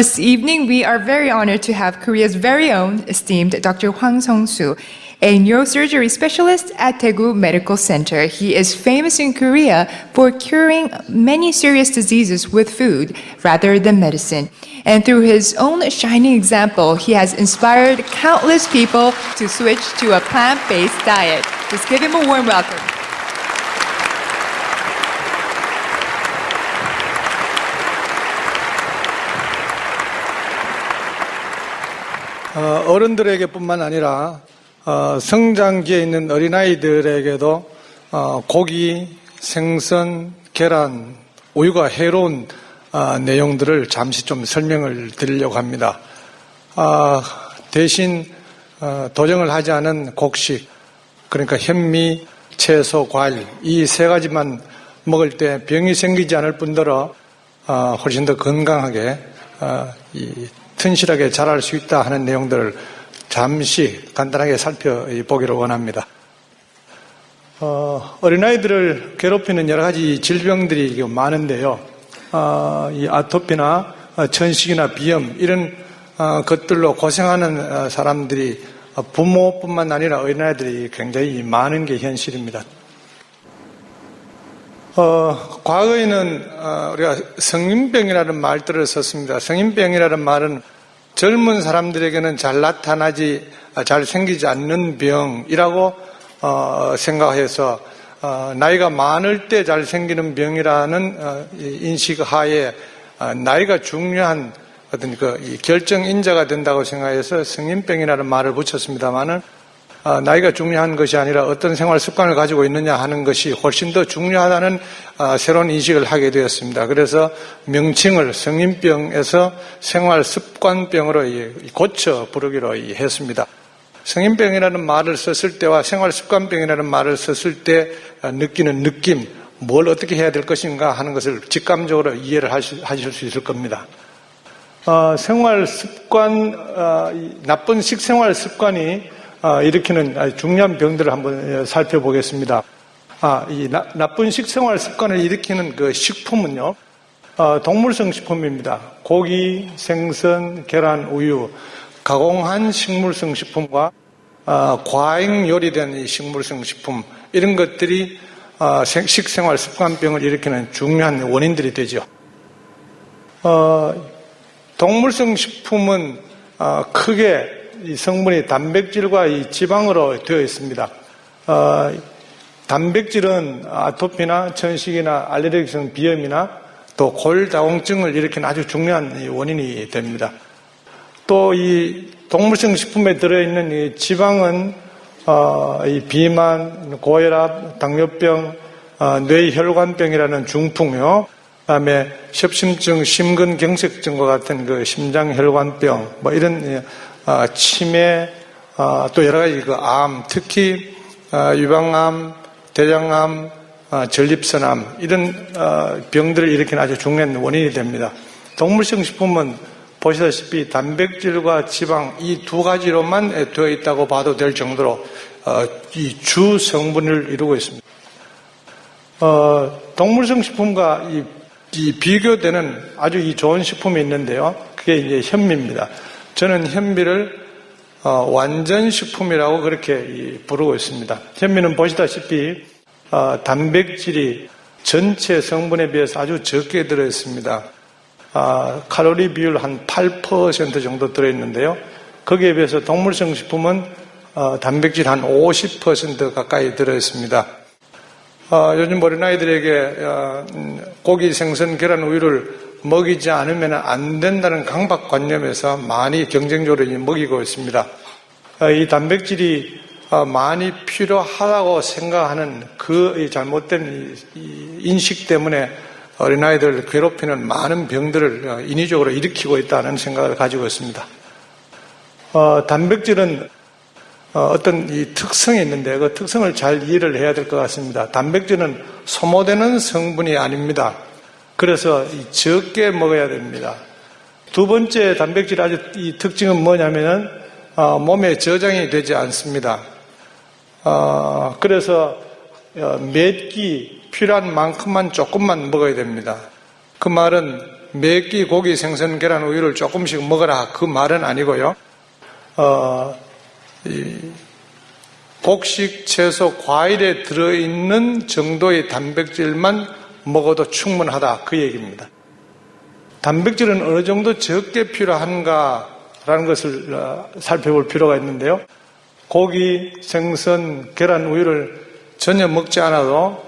This evening, we are very honored to have Korea's very own esteemed Dr. Hwang Sung-soo, a neurosurgery specialist at Daegu Medical Center. He is famous in Korea for curing many serious diseases with food rather than medicine. And through his own shining example, he has inspired countless people to switch to a plant-based diet. Let's give him a warm welcome. 어른들에게뿐만 아니라 성장기에 있는 어린아이들에게도 고기, 생선, 계란, 우유가 해로운 내용들을 잠시 좀 설명을 드리려고 합니다. 대신 도정을 하지 않은 곡식, 그러니까 현미, 채소, 과일 이 세 가지만 먹을 때 병이 생기지 않을 뿐더러 훨씬 더 건강하게 튼실하게 자랄 수 있다 하는 내용들을 잠시 간단하게 살펴보기를 원합니다. 어린아이들을 괴롭히는 여러 가지 질병들이 많은데요. 이 아토피나 천식이나 비염 이런 것들로 고생하는 사람들이 부모뿐만 아니라 어린아이들이 굉장히 많은 게 현실입니다. 과거에는 우리가 성인병이라는 말들을 썼습니다. 성인병이라는 말은 젊은 사람들에게는 잘 나타나지, 잘 생기지 않는 병이라고 생각해서 나이가 많을 때 잘 생기는 병이라는 인식하에 나이가 중요한 어떤 이 결정인자가 된다고 생각해서 성인병이라는 말을 붙였습니다만은 나이가 중요한 것이 아니라 어떤 생활 습관을 가지고 있느냐 하는 것이 훨씬 더 중요하다는 새로운 인식을 하게 되었습니다. 그래서 명칭을 성인병에서 생활 습관병으로 고쳐 부르기로 했습니다. 성인병이라는 말을 썼을 때와 생활 습관병이라는 말을 썼을 때 느끼는 느낌, 뭘 어떻게 해야 될 것인가 하는 것을 직감적으로 이해를 하실 수 있을 겁니다. 생활 습관, 나쁜 식생활 습관이 일으키는 아주 중요한 병들을 한번 살펴보겠습니다. 이 나쁜 식생활 습관을 일으키는 그 식품은요, 동물성 식품입니다. 고기, 생선, 계란, 우유, 가공한 식물성 식품과 과잉 요리된 이 식물성 식품, 이런 것들이 식생활 습관병을 일으키는 중요한 원인들이 되죠. 동물성 식품은 크게 이 성분이 단백질과 이 지방으로 되어 있습니다. 단백질은 아토피나 천식이나 알레르기성 비염이나 또 골다공증을 일으키는 아주 중요한 원인이 됩니다. 또 이 동물성 식품에 들어있는 이 지방은 이 비만, 고혈압, 당뇨병, 뇌혈관병이라는 중풍요, 그다음에 협심증, 심근경색증과 같은 그 심장혈관병, 뭐 이런 치매, 또 여러 가지 그 암, 특히 유방암, 대장암, 전립선암 이런 병들을 일으키는 아주 중요한 원인이 됩니다. 동물성 식품은 보시다시피 단백질과 지방 이 두 가지로만 되어 있다고 봐도 될 정도로 이 주 성분을 이루고 있습니다. 동물성 식품과 이 비교되는 아주 좋은 식품이 있는데요. 그게 이제 현미입니다. 저는 현미를 완전식품이라고 그렇게 부르고 있습니다. 현미는 보시다시피 단백질이 전체 성분에 비해서 아주 적게 들어있습니다. 칼로리 비율 한 8% 정도 들어있는데요. 거기에 비해서 동물성 식품은 단백질 한 50% 가까이 들어있습니다. 요즘 어린아이들에게 고기, 생선, 계란, 우유를 먹이지 않으면 안 된다는 강박관념에서 많이 경쟁적으로 먹이고 있습니다. 이 단백질이 많이 필요하다고 생각하는 그 잘못된 인식 때문에 어린아이들을 괴롭히는 많은 병들을 인위적으로 일으키고 있다는 생각을 가지고 있습니다. 단백질은 어떤 이 특성이 있는데 그 특성을 잘 이해를 해야 될 것 같습니다. 단백질은 소모되는 성분이 아닙니다. 그래서 적게 먹어야 됩니다. 두 번째 단백질 아주 이 특징은 뭐냐면은 몸에 저장이 되지 않습니다. 그래서 몇 끼 필요한 만큼만 조금만 먹어야 됩니다. 그 말은 매끼 고기, 생선, 계란, 우유를 조금씩 먹어라 그 말은 아니고요. 곡식, 채소, 과일에 들어있는 정도의 단백질만 먹어도 충분하다 그 얘기입니다. 단백질은 어느 정도 적게 필요한가라는 것을 살펴볼 필요가 있는데요. 고기, 생선, 계란, 우유를 전혀 먹지 않아도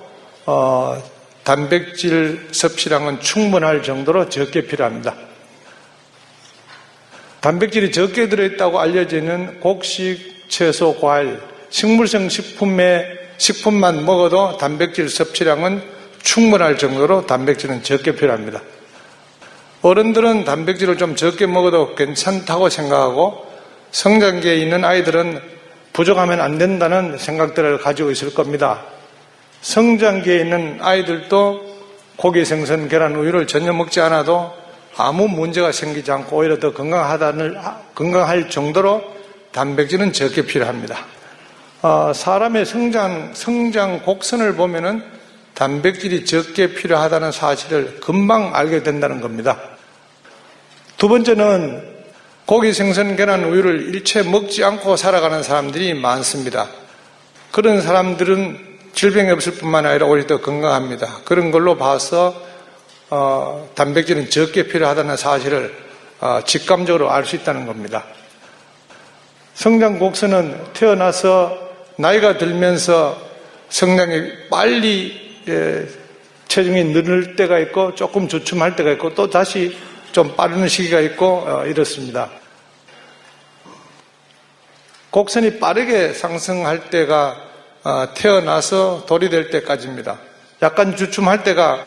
단백질 섭취량은 충분할 정도로 적게 필요합니다. 단백질이 적게 들어있다고 알려지는 곡식, 채소, 과일, 식물성 식품만 먹어도 단백질 섭취량은 충분할 정도로 단백질은 적게 필요합니다. 어른들은 단백질을 좀 적게 먹어도 괜찮다고 생각하고 성장기에 있는 아이들은 부족하면 안 된다는 생각들을 가지고 있을 겁니다. 성장기에 있는 아이들도 고기, 생선, 계란, 우유를 전혀 먹지 않아도 아무 문제가 생기지 않고 오히려 더 건강할 정도로 단백질은 적게 필요합니다. 사람의 성장 곡선을 보면은 단백질이 적게 필요하다는 사실을 금방 알게 된다는 겁니다. 두 번째는 고기, 생선, 계란, 우유를 일체 먹지 않고 살아가는 사람들이 많습니다. 그런 사람들은 질병이 없을 뿐만 아니라 오히려 더 건강합니다. 그런 걸로 봐서 단백질은 적게 필요하다는 사실을 직감적으로 알 수 있다는 겁니다. 성장 곡선은 태어나서 나이가 들면서 성장이 빨리 체중이 늘을 때가 있고 조금 주춤할 때가 있고 또 다시 좀 빠르는 시기가 있고 이렇습니다. 곡선이 빠르게 상승할 때가 태어나서 돌이 될 때까지입니다. 약간 주춤할 때가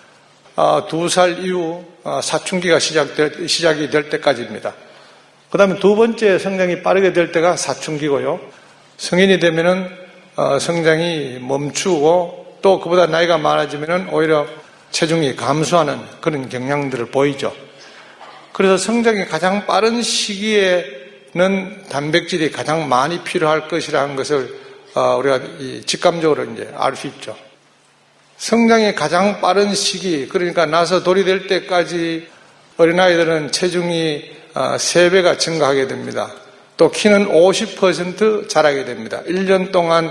2살 이후 사춘기가 시작이 될 때까지입니다. 그 다음에 두 번째 성장이 빠르게 될 때가 사춘기고요. 성인이 되면은 성장이 멈추고 또 그보다 나이가 많아지면은 오히려 체중이 감소하는 그런 경향들을 보이죠. 그래서 성장이 가장 빠른 시기에는 단백질이 가장 많이 필요할 것이라는 것을 우리가 직감적으로 이제 알 수 있죠. 성장이 가장 빠른 시기, 그러니까 나서 돌이 될 때까지 어린아이들은 체중이 3배가 증가하게 됩니다. 또 키는 50% 자라게 됩니다. 1년 동안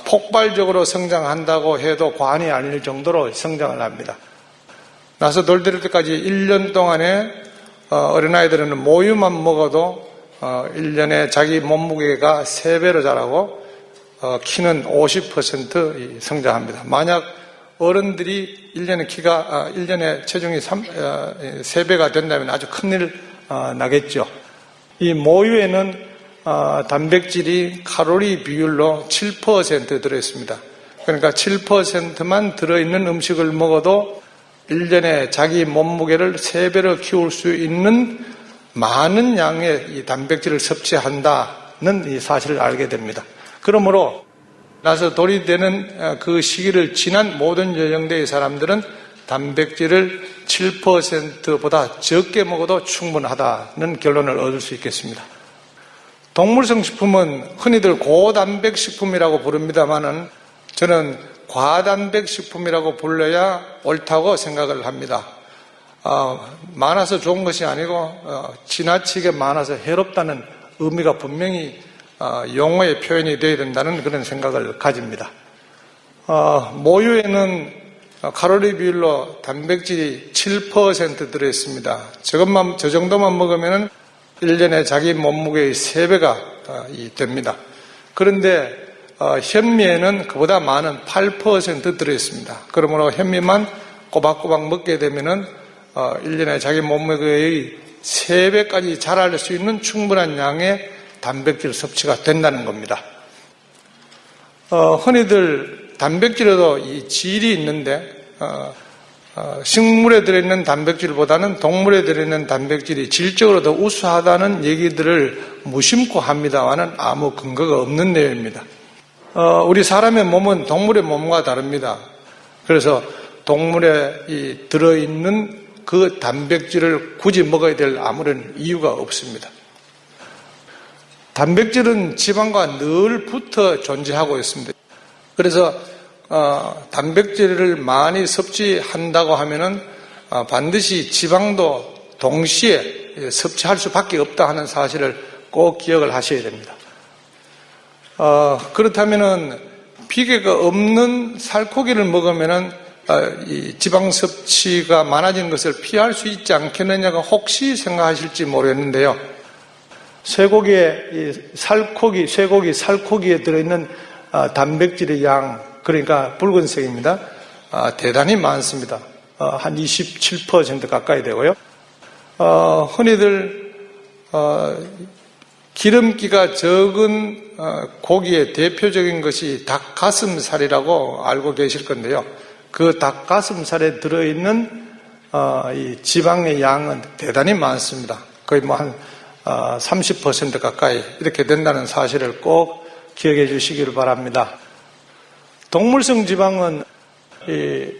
폭발적으로 성장한다고 해도 과언이 아닐 정도로 성장을 합니다. 나서 돌 될 때까지 1년 동안에 어린아이들은 모유만 먹어도 1년에 자기 몸무게가 3배로 자라고 키는 50% 성장합니다. 만약 어른들이 1년에 체중이 3배가 된다면 아주 큰일 나겠죠. 이 모유에는 단백질이 칼로리 비율로 7% 들어있습니다. 그러니까 7%만 들어있는 음식을 먹어도 1년에 자기 몸무게를 3배로 키울 수 있는 많은 양의 이 단백질을 섭취한다는 이 사실을 알게 됩니다. 그러므로 나서 돌이 되는 그 시기를 지난 모든 연령대의 사람들은 단백질을 7%보다 적게 먹어도 충분하다는 결론을 얻을 수 있겠습니다. 동물성 식품은 흔히들 고단백 식품이라고 부릅니다만은 저는 과단백 식품이라고 불러야 옳다고 생각을 합니다. 많아서 좋은 것이 아니고 지나치게 많아서 해롭다는 의미가 분명히 용어의 표현이 되어야 된다는 그런 생각을 가집니다. 모유에는 칼로리 비율로 단백질이 7% 들어있습니다. 저 정도만 먹으면 1년에 자기 몸무게의 3배가 됩니다. 그런데 현미에는 그보다 많은 8% 들어있습니다. 그러므로 현미만 꼬박꼬박 먹게 되면 1년에 자기 몸무게의 3배까지 자랄 수 있는 충분한 양의 단백질 섭취가 된다는 겁니다. 흔히들 단백질에도 이 질이 있는데 식물에 들어있는 단백질보다는 동물에 들어있는 단백질이 질적으로 더 우수하다는 얘기들을 무심코 합니다만은 아무 근거가 없는 내용입니다. 우리 사람의 몸은 동물의 몸과 다릅니다. 그래서 동물에 들어있는 그 단백질을 굳이 먹어야 될 아무런 이유가 없습니다. 단백질은 지방과 늘 붙어 존재하고 있습니다. 그래서 단백질을 많이 섭취한다고 하면은 반드시 지방도 동시에 섭취할 수밖에 없다 하는 사실을 꼭 기억을 하셔야 됩니다. 그렇다면은 비계가 없는 살코기를 먹으면은 이 지방 섭취가 많아지는 것을 피할 수 있지 않겠느냐가 혹시 생각하실지 모르겠는데요. 쇠고기에 쇠고기 살코기에 들어있는 단백질의 양, 그러니까 붉은색입니다. 대단히 많습니다. 한 27% 가까이 되고요. 흔히들 기름기가 적은 고기의 대표적인 것이 닭가슴살이라고 알고 계실 건데요. 그 닭가슴살에 들어있는 이 지방의 양은 대단히 많습니다. 거의 뭐 한 30% 가까이 이렇게 된다는 사실을 꼭 기억해 주시기를 바랍니다. 동물성 지방은 이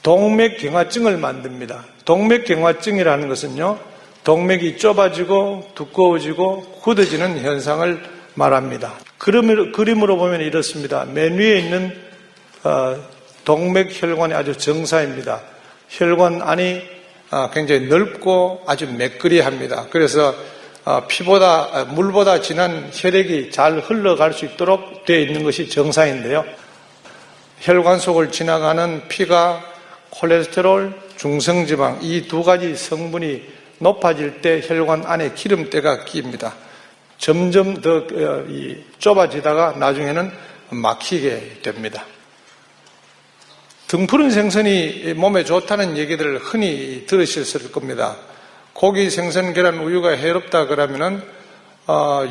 동맥경화증을 만듭니다. 동맥경화증이라는 것은요, 동맥이 좁아지고 두꺼워지고 굳어지는 현상을 말합니다. 그림으로 보면 이렇습니다. 맨 위에 있는 동맥혈관이 아주 정사입니다. 혈관 안이 굉장히 넓고 아주 매끄리합니다. 그래서 물보다 진한 혈액이 잘 흘러갈 수 있도록 되어 있는 것이 정상인데요. 혈관 속을 지나가는 피가 콜레스테롤, 중성지방 이 두 가지 성분이 높아질 때 혈관 안에 기름때가 끼입니다. 점점 더 좁아지다가 나중에는 막히게 됩니다. 등푸른 생선이 몸에 좋다는 얘기들을 흔히 들으셨을 겁니다. 고기, 생선, 계란, 우유가 해롭다 그러면은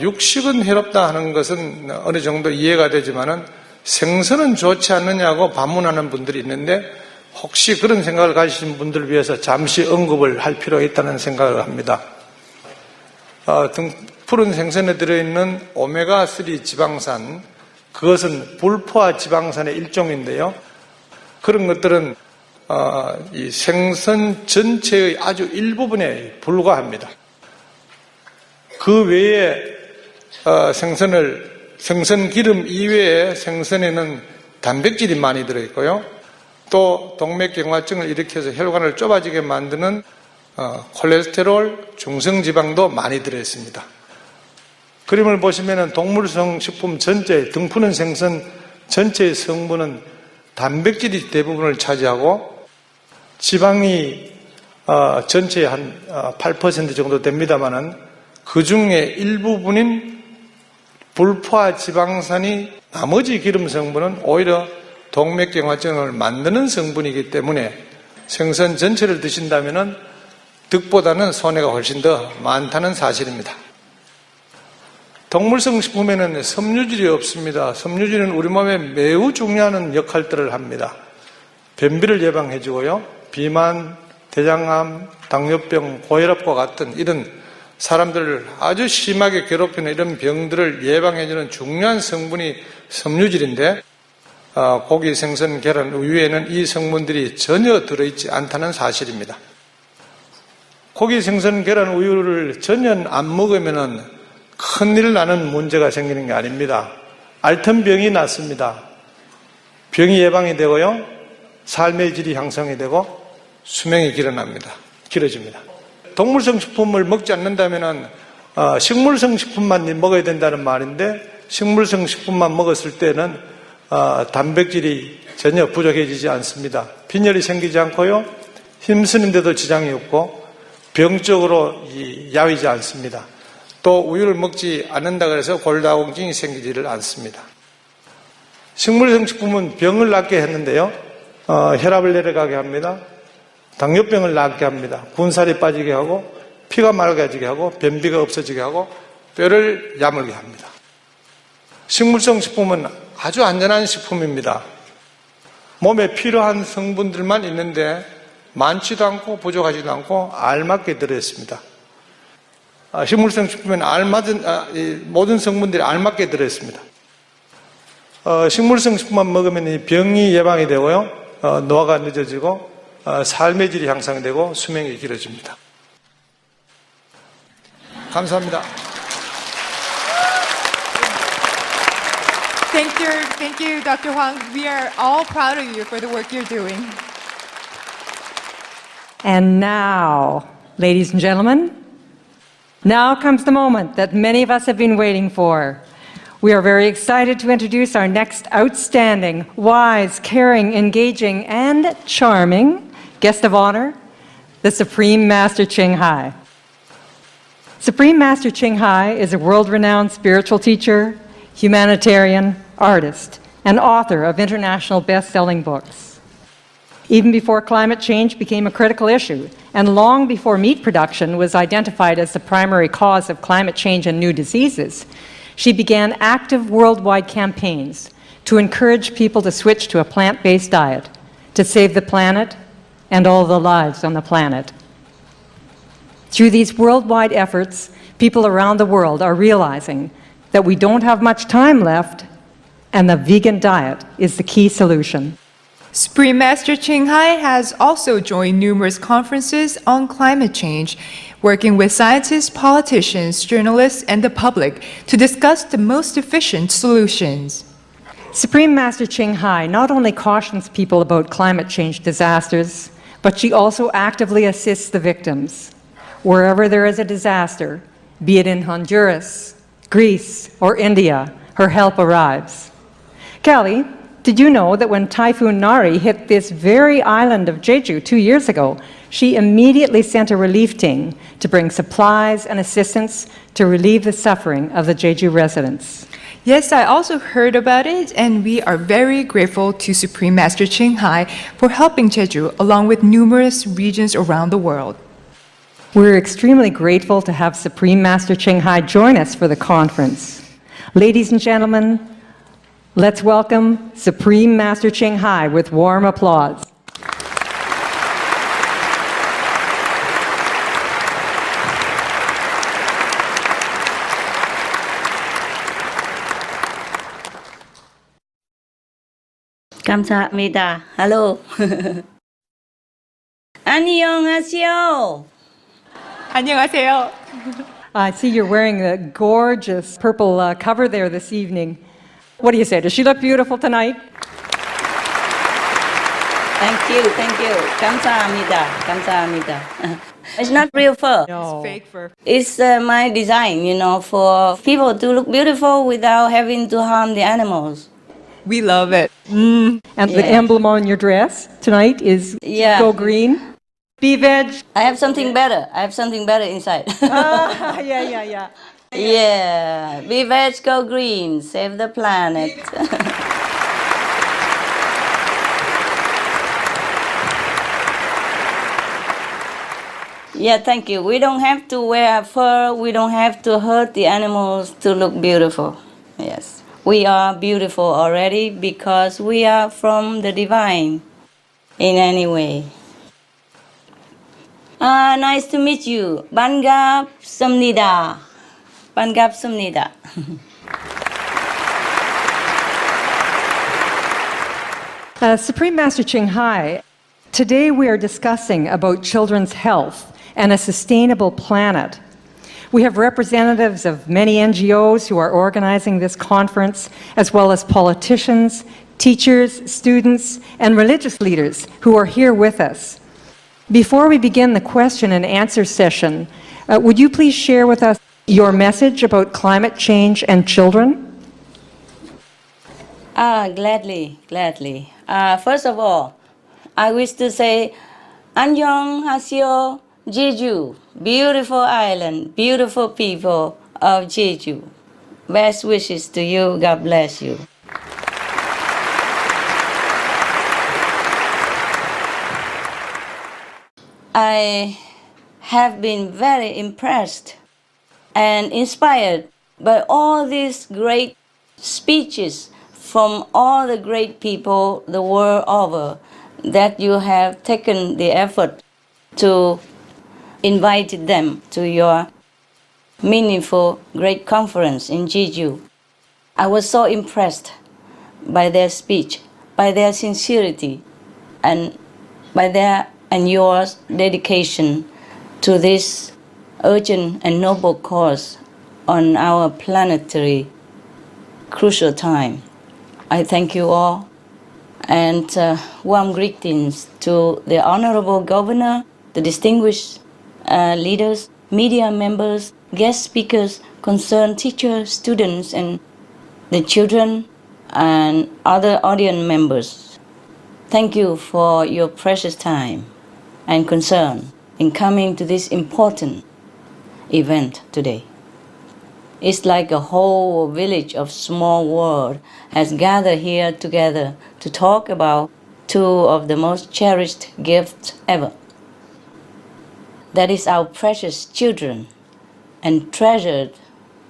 육식은 해롭다 하는 것은 어느 정도 이해가 되지만은 생선은 좋지 않느냐고 반문하는 분들이 있는데 혹시 그런 생각을 가지신 분들을 위해서 잠시 언급을 할 필요가 있다는 생각을 합니다. 등푸른 생선에 들어있는 오메가3 지방산, 그것은 불포화 지방산의 일종인데요. 그런 것들은 이 생선 전체의 아주 일부분에 불과합니다. 그 외에 생선 기름 이외에 생선에는 단백질이 많이 들어있고요. 또 동맥경화증을 일으켜서 혈관을 좁아지게 만드는 콜레스테롤, 중성지방도 많이 들어있습니다. 그림을 보시면 동물성 식품 전체, 등푸른 생선 전체의 성분은 단백질이 대부분을 차지하고 지방이 전체의 한 8% 정도 됩니다만은 그 중에 일부분인 불포화 지방산이 나머지 기름 성분은 오히려 동맥경화증을 만드는 성분이기 때문에 생선 전체를 드신다면은 득보다는 손해가 훨씬 더 많다는 사실입니다. 동물성 식품에는 섬유질이 없습니다. 섬유질은 우리 몸에 매우 중요한 역할들을 합니다. 변비를 예방해주고요. 비만, 대장암, 당뇨병, 고혈압과 같은 이런 사람들을 아주 심하게 괴롭히는 이런 병들을 예방해주는 중요한 성분이 섬유질인데 고기, 생선, 계란, 우유에는 이 성분들이 전혀 들어있지 않다는 사실입니다. 고기, 생선, 계란, 우유를 전혀 안 먹으면은 큰일 나는 문제가 생기는 게 아닙니다. 알턴병이 낫습니다. 병이 예방이 되고요. 삶의 질이 향상이 되고 수명이 길어집니다. 동물성 식품을 먹지 않는다면 식물성 식품만 먹어야 된다는 말인데 식물성 식품만 먹었을 때는 단백질이 전혀 부족해지지 않습니다. 빈혈이 생기지 않고요. 힘쓰는데도 지장이 없고 병적으로 야위지 않습니다. 또 우유를 먹지 않는다 그래서 골다공증이 생기지를 않습니다. 식물성 식품은 병을 낫게 했는데요. 혈압을 내려가게 합니다. 당뇨병을 낫게 합니다. 군살이 빠지게 하고 피가 맑아지게 하고 변비가 없어지게 하고 뼈를 야물게 합니다. 식물성 식품은 아주 안전한 식품입니다. 몸에 필요한 성분들만 있는데 많지도 않고 부족하지도 않고 알맞게 들어있습니다. 식물성 식품에는 모든 성분들이 알맞게 들어있습니다. 식물성 식품만 먹으면 병이 예방이 되고요. 노화가 늦어지고 삶의 질이 향상이 되고 수명이 길어집니다. 감사합니다. Thank you, Dr. Hwang. We are all proud of you for the work you're doing. And now, ladies and gentlemen, now comes the moment that many of us have been waiting for. We are very excited to introduce our next outstanding, wise, caring, engaging, and charming guest of honor, the Supreme Master Ching Hai. Supreme Master Ching Hai is a world-renowned spiritual teacher, humanitarian, artist, and author of international best-selling books. Even before climate change became a critical issue, and long before meat production was identified as the primary cause of climate change and new diseases, she began active worldwide campaigns to encourage people to switch to a plant-based diet to save the planet and all the lives on the planet. Through these worldwide efforts, people around the world are realizing that we don't have much time left, and the vegan diet is the key solution. Supreme Master Ching Hai has also joined numerous conferences on climate change, working with scientists, politicians, journalists, and the public to discuss the most efficient solutions. Supreme Master Ching Hai not only cautions people about climate change disasters, but she also actively assists the victims. Wherever there is a disaster, be it in Honduras, Greece, or India, her help arrives. Kelly, did you know that when Typhoon Nari hit this very island of Jeju 2 years ago, she immediately sent a relief team to bring supplies and assistance to relieve the suffering of the Jeju residents? Yes, I also heard about it, and we are very grateful to Supreme Master Ching Hai for helping Jeju along with numerous regions around the world. We're extremely grateful to have Supreme Master Ching Hai join us for the conference. Ladies and gentlemen, let's welcome Supreme Master Ching Hai with warm applause. 감사합니다. Hello. 안녕하세요. 안녕하세요. I see you're wearing a gorgeous purple cover there this evening. What do you say? Does she look beautiful tonight? Thank you, thank you. 감사합니다. 감사합니다. It's not real fur. No. Fake fur. It's my design, for people to look beautiful without having to harm the animals. We love it. And the Yeah. emblem on your dress tonight is Yeah. Go Green. Be Veg. I have something better. I have something better inside. Yeah. Yeah. Be veg, go green. Save the planet. Yeah, thank you. We don't have to wear fur. We don't have to hurt the animals to look beautiful. Yes. We are beautiful already because we are from the divine in any way. Nice to meet you. 반갑습니다. 반갑습니다. Supreme Master Ching Hai, today we are discussing about children's health and a sustainable planet. We have representatives of many NGOs who are organizing this conference, as well as politicians, teachers, students, and religious leaders who are here with us. Before we begin the question and answer session, would you please share with us your message about climate change and children? Gladly. First of all, I wish to say 안녕하세요, Jeju, beautiful island, beautiful people of Jeju. Best wishes to you. God bless you. I have been very impressed and inspired by all these great speeches from all the great people the world over that you have taken the effort to invite them to your meaningful great conference in Jeju. I was so impressed by their speech, by their sincerity, and by their and your dedication to this urgent and noble cause on our planetary crucial time. I thank you all, and warm greetings to the Honorable Governor, the distinguished leaders, media members, guest speakers, concerned teachers, students, and the children and other audience members. Thank you for your precious time and concern in coming to this important event today. It's like a whole village of small world has gathered here together to talk about two of the most cherished gifts ever. That is our precious children and treasured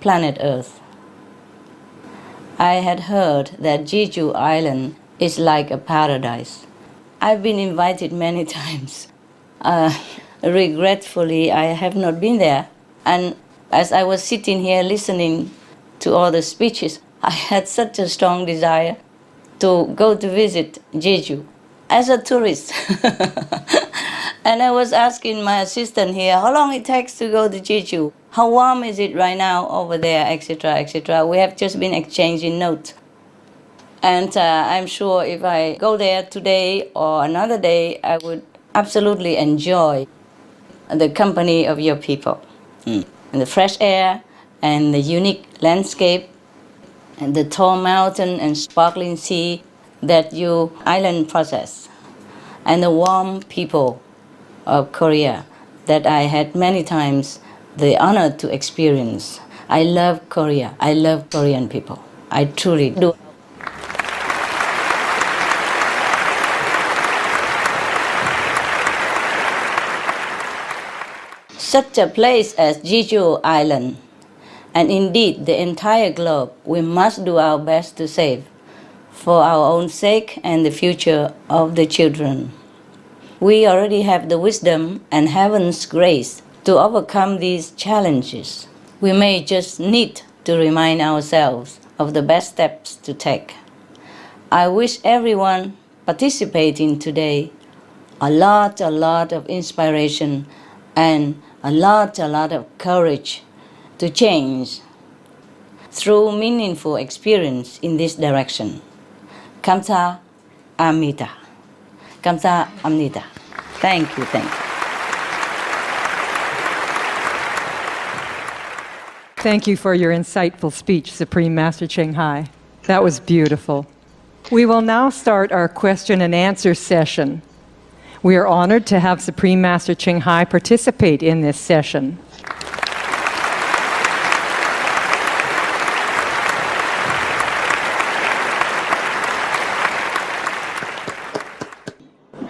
planet Earth. I had heard that Jeju Island is like a paradise. I've been invited many times. Regretfully, I have not been there. And as I was sitting here listening to all the speeches, I had such a strong desire to go to visit Jeju as a tourist. And I was asking my assistant here how long it takes to go to Jeju, how warm is it right now over there, etc., etc. We have just been exchanging notes. And I'm sure if I go there today or another day, I would absolutely enjoy the company of your people. And the fresh air and the unique landscape and the tall mountain and sparkling sea that you island possess, and the warm people of Korea that I had many times the honor to experience. I love Korea. I love Korean people. I truly do. Such a place as Jeju Island, and indeed the entire globe, we must do our best to save for our own sake and the future of the children. We already have the wisdom and heaven's grace to overcome these challenges. We may just need to remind ourselves of the best steps to take. I wish everyone participating today a lot of inspiration and a lot of courage to change through meaningful experience in this direction. Kamsa Amnida. Kamsa Amnida. Thank you, thank you. Thank you for your insightful speech, Supreme Master Ching Hai. That was beautiful. We will now start our question and answer session. We are honored to have Supreme Master Ching Hai participate in this session.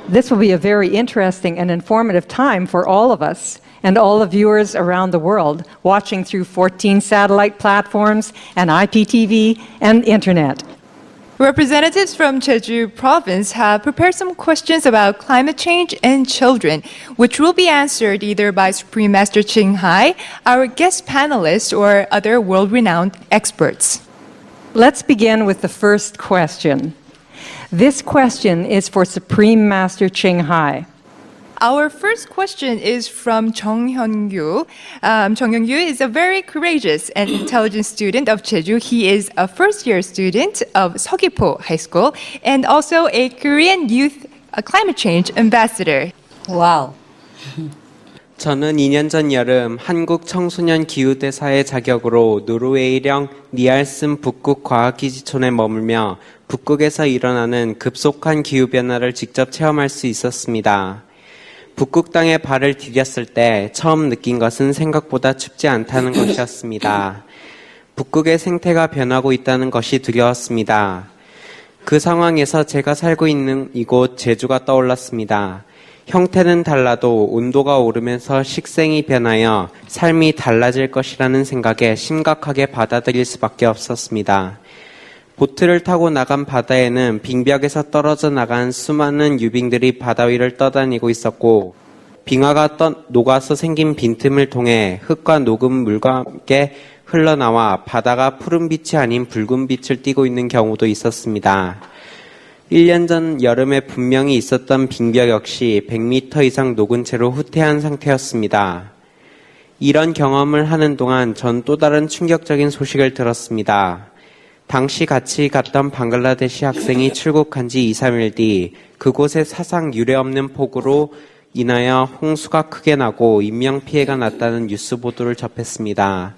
This will be a very interesting and informative time for all of us and all the viewers around the world watching through 14 satellite platforms and IPTV and internet. Representatives from Jeju Province have prepared some questions about climate change and children, which will be answered either by Supreme Master Ching Hai, our guest panelists, or other world-renowned experts. Let's begin with the first question. This question is for Supreme Master Ching Hai. Our first question is from Jung Hyun-gyu. Jung Hyun-gyu is a very courageous and intelligent student of Jeju. He is a first-year student of Seogwipo High School and also a Korean Youth Climate Change Ambassador. Wow. 저는 2년 전 여름 한국 청소년 기후대사의 자격으로 노르웨이령 니알슨 북극 과학기지촌에 머물며 북극에서 일어나는 급속한 기후변화를 직접 체험할 수 있었습니다. 북극 땅에 발을 디뎠을 때 처음 느낀 것은 생각보다 춥지 않다는 것이었습니다. 북극의 생태가 변하고 있다는 것이 두려웠습니다. 그 상황에서 제가 살고 있는 이곳 제주가 떠올랐습니다. 형태는 달라도 온도가 오르면서 식생이 변하여 삶이 달라질 것이라는 생각에 심각하게 받아들일 수밖에 없었습니다. 보트를 타고 나간 바다에는 빙벽에서 떨어져 나간 수많은 유빙들이 바다 위를 떠다니고 있었고 빙하가 녹아서 생긴 빈틈을 통해 흙과 녹은 물과 함께 흘러나와 바다가 푸른빛이 아닌 붉은빛을 띠고 있는 경우도 있었습니다. 1년 전 여름에 분명히 있었던 빙벽 역시 100m 이상 녹은 채로 후퇴한 상태였습니다. 이런 경험을 하는 동안 전 또 다른 충격적인 소식을 들었습니다. 당시 같이 갔던 방글라데시 학생이 출국한 지 2, 3일 뒤 그곳에 사상 유례없는 폭우로 인하여 홍수가 크게 나고 인명피해가 났다는 뉴스 보도를 접했습니다.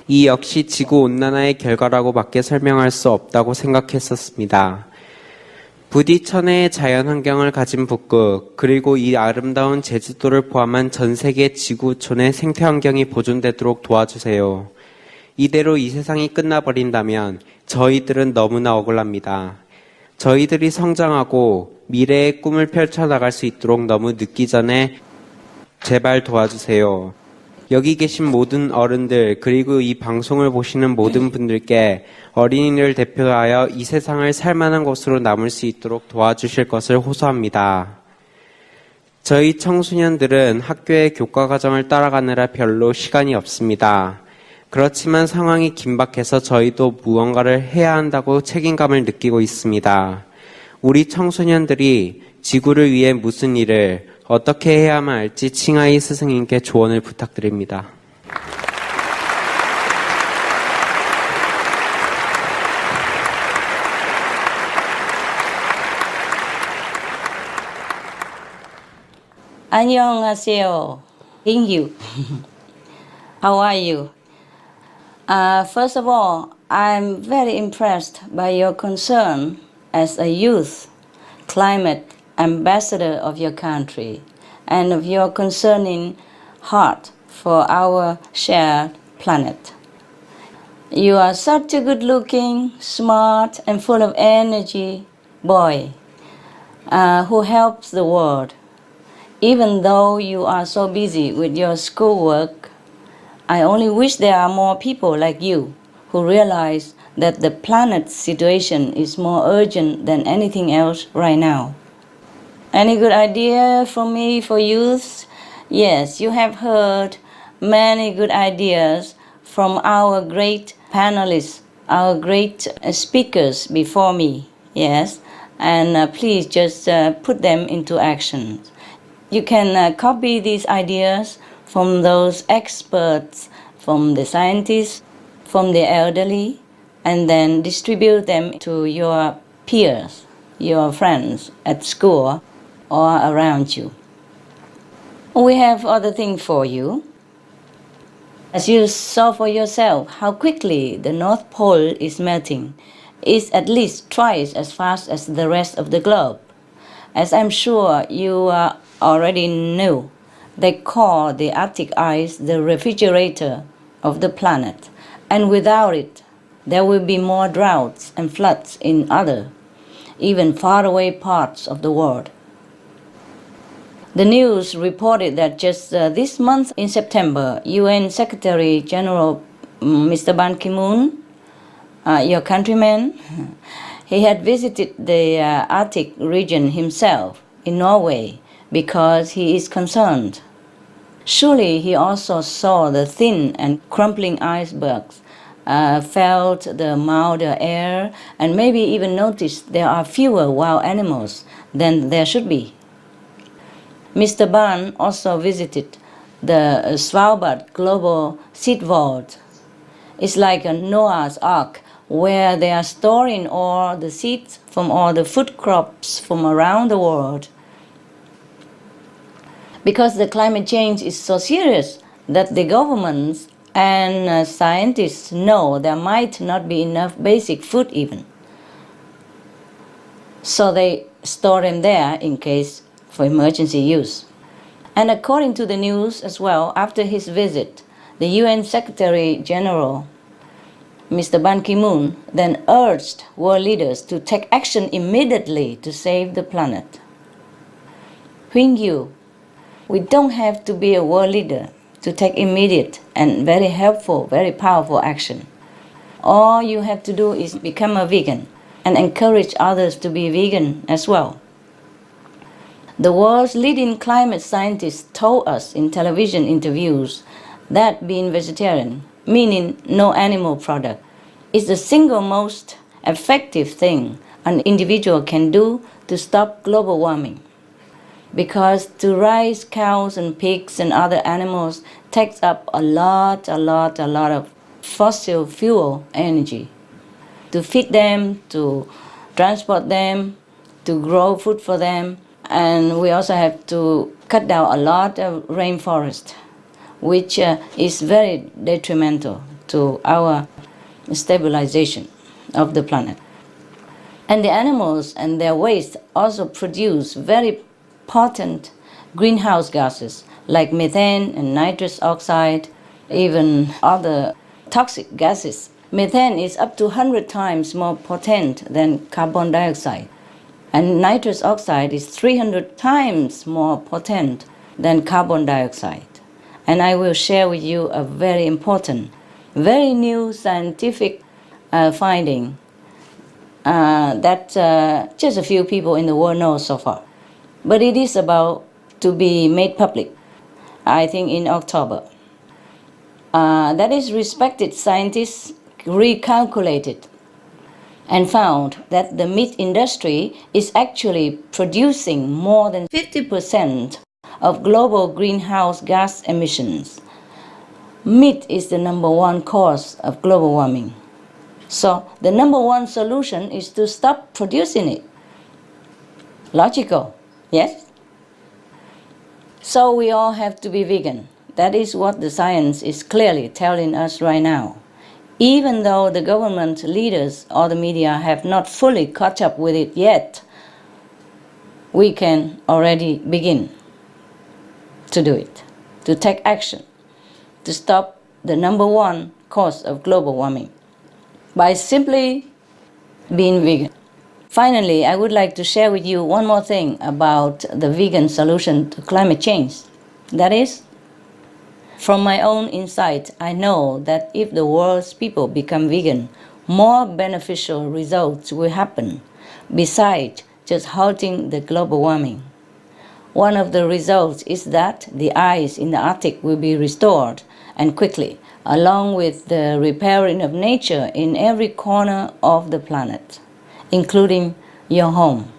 이 역시 지구온난화의 결과라고밖에 설명할 수 없다고 생각했었습니다. 부디 천혜의 자연환경을 가진 북극, 그리고 이 아름다운 제주도를 포함한 전 세계 지구촌의 생태환경이 보존되도록 도와주세요. 이대로 이 세상이 끝나버린다면 저희들은 너무나 억울합니다. 저희들이 성장하고 미래의 꿈을 펼쳐나갈 수 있도록 너무 늦기 전에 제발 도와주세요. 여기 계신 모든 어른들 그리고 이 방송을 보시는 모든 분들께 어린이를 대표하여 이 세상을 살만한 곳으로 남을 수 있도록 도와주실 것을 호소합니다. 저희 청소년들은 학교의 교과 과정을 따라가느라 별로 시간이 없습니다. 그렇지만 상황이 긴박해서 저희도 무언가를 해야 한다고 책임감을 느끼고 있습니다. 우리 청소년들이 지구를 위해 무슨 일을 어떻게 해야만 할지 칭하이 스승님께 조언을 부탁드립니다. 안녕하세요. Thank you. How are you? First of all, I'm very impressed by your concern as a youth climate ambassador of your country and of your concerning heart for our shared planet. You are such a good-looking, smart, and full of energy boy who helps the world. Even though you are so busy with your schoolwork, I only wish there are more people like you who realize that the planet's situation is more urgent than anything else right now. Any good idea from me for youth? Yes, you have heard many good ideas from our great panelists, our great speakers before me. Yes, and please just put them into action. You can copy these ideas from those experts, from the scientists, from the elderly, and then distribute them to your peers, your friends at school or around you. We have other things for you. As you saw for yourself how quickly the North Pole is melting, it's at least twice as fast as the rest of the globe. As I'm sure you already know, they call the Arctic ice the refrigerator of the planet, and without it, there will be more droughts and floods in other, even faraway parts of the world. The news reported that just this month in September, UN Secretary General Mr. Ban Ki-moon, your countryman, he had visited the Arctic region himself in Norway because he is concerned. Surely he also saw the thin and crumbling icebergs, felt the milder air, and maybe even noticed there are fewer wild animals than there should be. Mr. Ban also visited the Svalbard Global Seed Vault. It's like a Noah's Ark where they are storing all the seeds from all the food crops from around the world. Because the climate change is so serious that the governments and scientists know there might not be enough basic food even. So they store them there in case for emergency use. And according to the news as well, after his visit, the UN Secretary General, Mr. Ban Ki-moon, then urged world leaders to take action immediately to save the planet. Huingyu, we don't have to be a world leader to take immediate and very helpful, very powerful action. All you have to do is become a vegan and encourage others to be vegan as well. The world's leading climate scientists told us in television interviews that being vegetarian, meaning no animal product, is the single most effective thing an individual can do to stop global warming. Because to raise cows and pigs and other animals takes up a lot of fossil fuel energy. To feed them, to transport them, to grow food for them, And we also have to cut down a lot of rainforest, which is very detrimental to our stabilization of the planet. And the animals and their waste also produce very potent greenhouse gases like methane and nitrous oxide, even other toxic gases. Methane is up to 100 times more potent than carbon dioxide, and nitrous oxide is 300 times more potent than carbon dioxide. And I will share with you a very important, very new scientific finding that just a few people in the world know so far. But it is about to be made public, I think in October. That is, respected scientists recalculated and found that the meat industry is actually producing more than 50% of global greenhouse gas emissions. Meat is the number one cause of global warming. So the number one solution is to stop producing it. Logical, yes? So we all have to be vegan. That is what the science is clearly telling us right now. Even though the government leaders or the media have not fully caught up with it yet, we can already begin to do it, to take action, to stop the number one cause of global warming by simply being vegan. Finally, I would like to share with you one more thing about the vegan solution to climate change. That is, from my own insight, I know that if the world's people become vegan, more beneficial results will happen besides just halting the global warming. One of the results is that the ice in the Arctic will be restored, and quickly, along with the repairing of nature in every corner of the planet, including your home,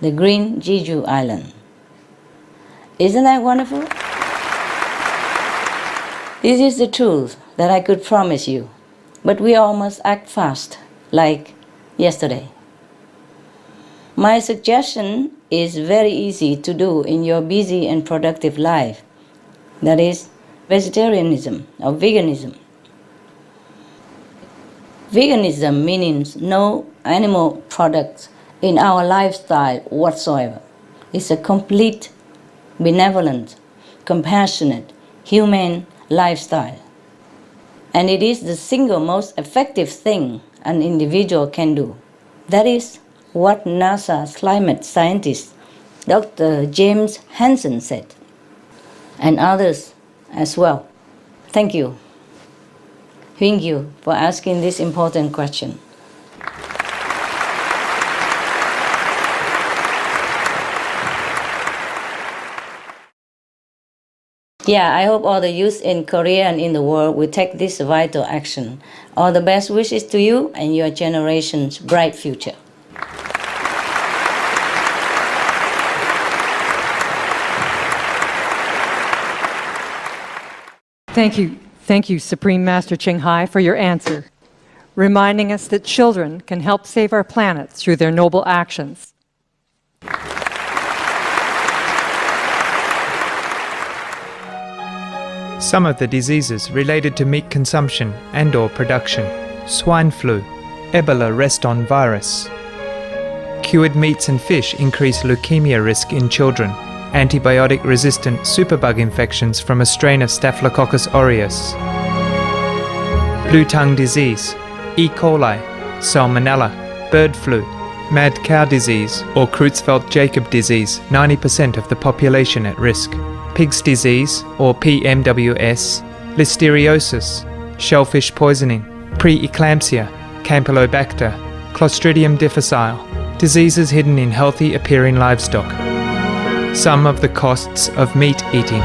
the green Jeju Island. Isn't that wonderful? This is the truth that I could promise you, but we all must act fast, like yesterday. My suggestion is very easy to do in your busy and productive life. That is, vegetarianism or veganism. Veganism means no animal products in our lifestyle whatsoever. It's a complete, benevolent, compassionate, humane lifestyle. And it is the single most effective thing an individual can do. That is what NASA's climate scientist, Dr. James Hansen, said, and others as well. Thank you. Thank you for asking this important question. Yeah, I hope all the youth in Korea and in the world will take this vital action. All the best wishes to you and your generation's bright future. Thank you, Supreme Master Ching Hai, for your answer, reminding us that children can help save our planet through their noble actions. Some of the diseases related to meat consumption and/or production: swine flu, Ebola reston virus. Cured meats and fish increase leukemia risk in children. Antibiotic-resistant superbug infections from a strain of Staphylococcus aureus. Blue tongue disease, E. coli, salmonella, bird flu, mad cow disease or Creutzfeldt-Jakob disease, 90% of the population at risk. Pig's disease or PMWS, listeriosis, shellfish poisoning, preeclampsia, Campylobacter, Clostridium difficile, diseases hidden in healthy appearing livestock. Some of the costs of meat eating.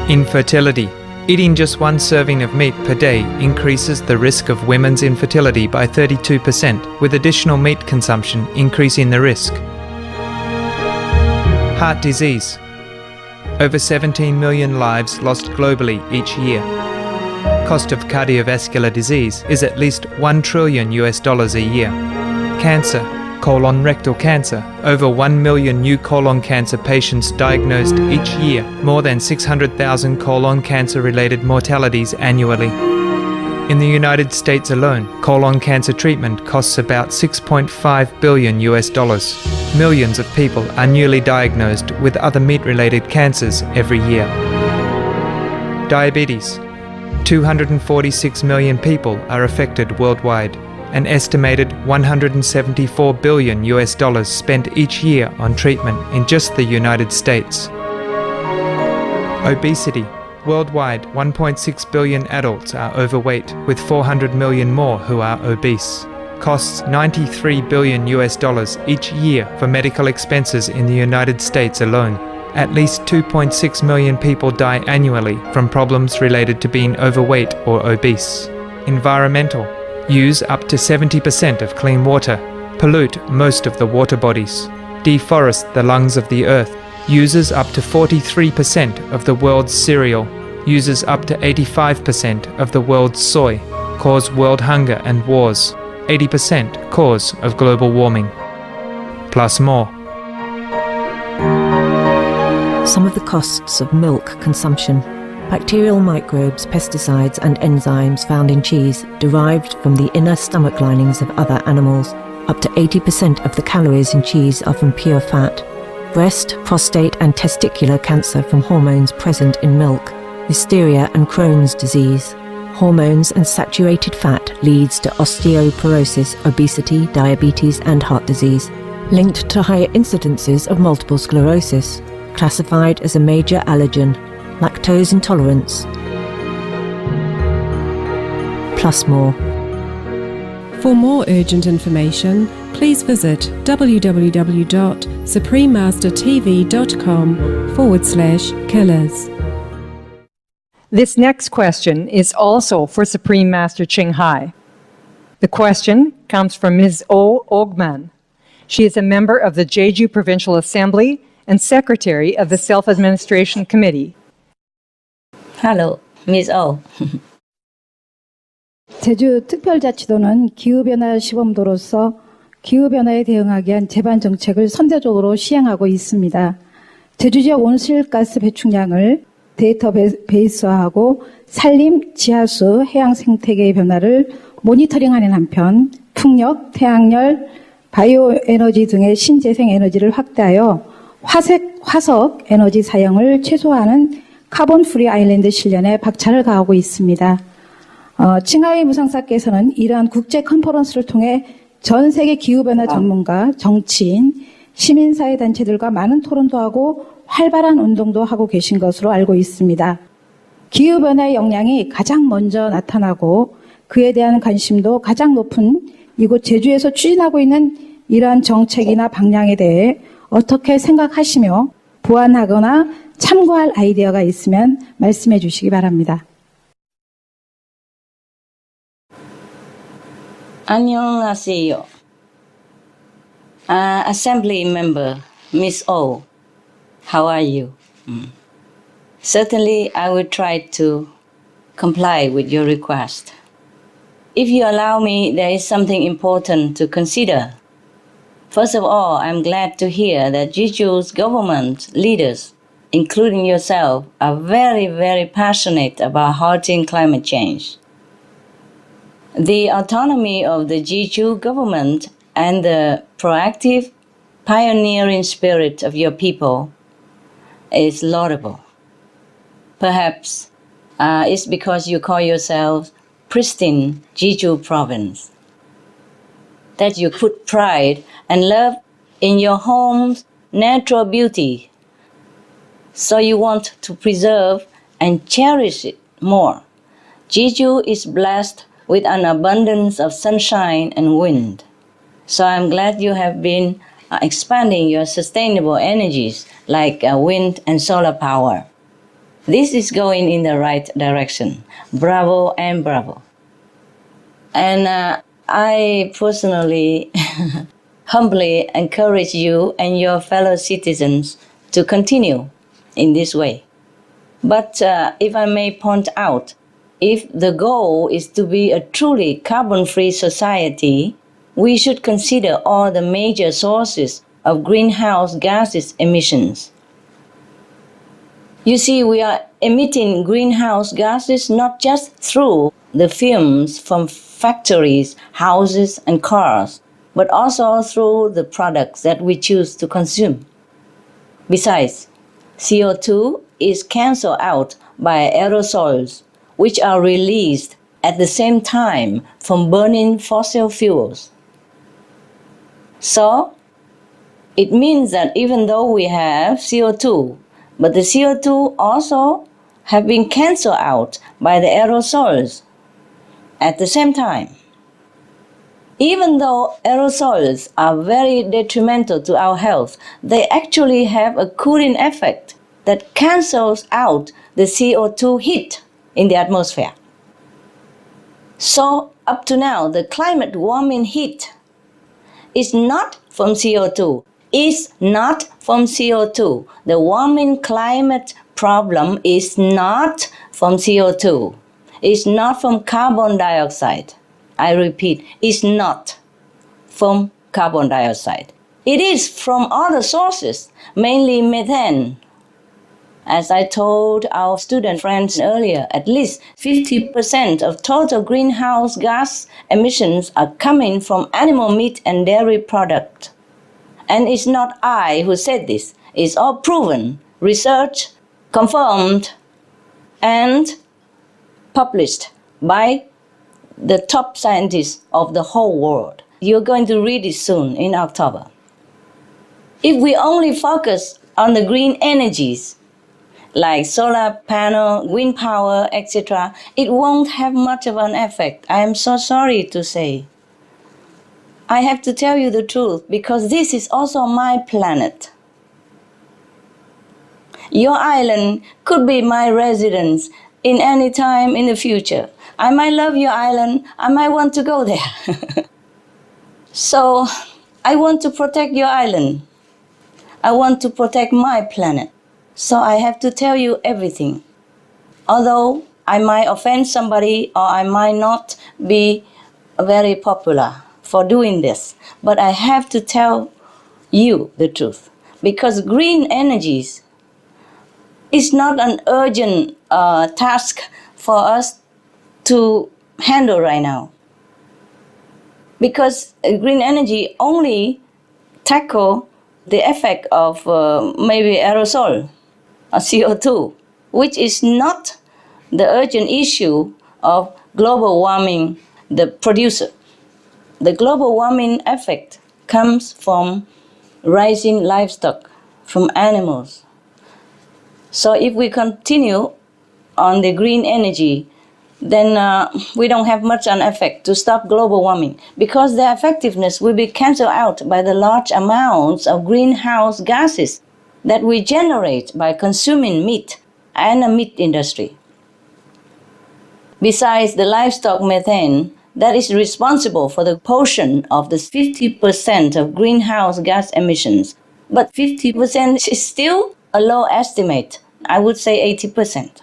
Infertility. Eating just one serving of meat per day increases the risk of women's infertility by 32%, with additional meat consumption increasing the risk. Heart disease. Over 17 million lives lost globally each year. Cost of cardiovascular disease is at least $1 trillion a year. Cancer. Colon rectal cancer. Over 1 million new colon cancer patients diagnosed each year, more than 600,000 colon cancer-related mortalities annually. In the United States alone, colon cancer treatment costs about $6.5 billion. Millions of people are newly diagnosed with other meat-related cancers every year. Diabetes. 246 million people are affected worldwide. An estimated $174 billion spent each year on treatment in just the United States. Obesity. Worldwide, 1.6 billion adults are overweight, with 400 million more who are obese. Costs $93 billion each year for medical expenses in the United States alone. At least 2.6 million people die annually from problems related to being overweight or obese. Environmental. Use up to 70% of clean water. Pollute most of the water bodies. Deforest the lungs of the earth. Uses up to 43% of the world's cereal. Uses up to 85% of the world's soy. Cause world hunger and wars. 80% cause of global warming. Plus more. Some of the costs of milk consumption. Bacterial microbes, pesticides and enzymes found in cheese derived from the inner stomach linings of other animals. Up to 80% of the calories in cheese are from pure fat. Breast, prostate and testicular cancer from hormones present in milk. Listeria and Crohn's disease. Hormones and saturated fat leads to osteoporosis, obesity, diabetes and heart disease. Linked to higher incidences of multiple sclerosis. Classified as a major allergen. Lactose intolerance. Plus more. For more urgent information, please visit www.suprememastertv.com/killers. This next question is also for Supreme Master Ching Hai. The question comes from Ms. O. Ogman. She is a member of the Jeju Provincial Assembly and Secretary of the Self-Administration Committee. Hello, Ms. O. 제주 특별자치도는 기후변화 시범도로서 기후변화에 대응하기 위한 제반 정책을 선제적으로 시행하고 있습니다. 제주 지역 온실가스 배출량을 데이터베이스화하고 산림, 지하수, 해양 생태계의 변화를 모니터링하는 한편 풍력, 태양열, 바이오 에너지 등의 신재생 에너지를 확대하여 화석 에너지 사용을 최소화하는 카본 프리 아일랜드 실현에 박차를 가하고 있습니다. 칭하이 무상사께서는 이러한 국제 컨퍼런스를 통해 전 세계 기후변화 전문가, 정치인, 시민사회 단체들과 많은 토론도 하고 활발한 운동도 하고 계신 것으로 알고 있습니다. 기후변화의 영향이 가장 먼저 나타나고 그에 대한 관심도 가장 높은 이곳 제주에서 추진하고 있는 이러한 정책이나 방향에 대해 어떻게 생각하시며 보완하거나 참고할 아이디어가 있으면 말씀해 주시기 바랍니다. 안녕하세요. Assembly member, Ms. O. How are you? Certainly, I will try to comply with your request. If you allow me, there is something important to consider. First of all, I'm glad to hear that Jeju's government leaders, including yourself, are very, very passionate about halting climate change. The autonomy of the Jeju government and the proactive, pioneering spirit of your people is laudable. Perhaps it's because you call yourselves pristine Jeju province, that you put pride and love in your home's natural beauty, so you want to preserve and cherish it more. Jeju is blessed with an abundance of sunshine and wind, so I'm glad you have been expanding your sustainable energies like wind and solar power. This is going in the right direction. Bravo and bravo. And I personally humbly encourage you and your fellow citizens to continue in this way. But if I may point out, if the goal is to be a truly carbon-free society, we should consider all the major sources of greenhouse gases emissions. You see, we are emitting greenhouse gases not just through the fumes from factories, houses, and cars, but also through the products that we choose to consume. Besides, CO2 is cancelled out by aerosols, which are released at the same time from burning fossil fuels. So, it means that even though we have CO2, but the CO2 also have been cancelled out by the aerosols at the same time. Even though aerosols are very detrimental to our health, they actually have a cooling effect that cancels out the CO2 heat in the atmosphere. So up to now, the climate warming heat is not from CO2. Is not from CO2. The warming climate problem is not from CO2. It's not from carbon dioxide. I repeat, it's not from carbon dioxide. It is from other sources, mainly methane. As I told our student friends earlier, at least 50% of total greenhouse gas emissions are coming from animal meat and dairy products. And it's not I who said this. It's all proven, researched, confirmed, and published by the top scientists of the whole world. You're going to read it soon in October. If we only focus on the green energies, like solar panel, wind power, etc., it won't have much of an effect. I am so sorry to say. I have to tell you the truth because this is also my planet. Your island could be my residence in any time in the future. I might love your island. I might want to go there. So I want to protect your island. I want to protect my planet. So I have to tell you everything. Although I might offend somebody or I might not be very popular for doing this, but I have to tell you the truth because green energies is not an urgent task for us to handle right now because green energy only tackle the effect of maybe aerosol or CO2, which is not the urgent issue of global warming, the producer. The global warming effect comes from rising livestock, from animals. So if we continue on the green energy, then we don't have much an effect to stop global warming because their effectiveness will be cancelled out by the large amounts of greenhouse gases that we generate by consuming meat and the meat industry. Besides the livestock methane, that is responsible for the portion of the 50% of greenhouse gas emissions. But 50% is still a low estimate. I would say 80%.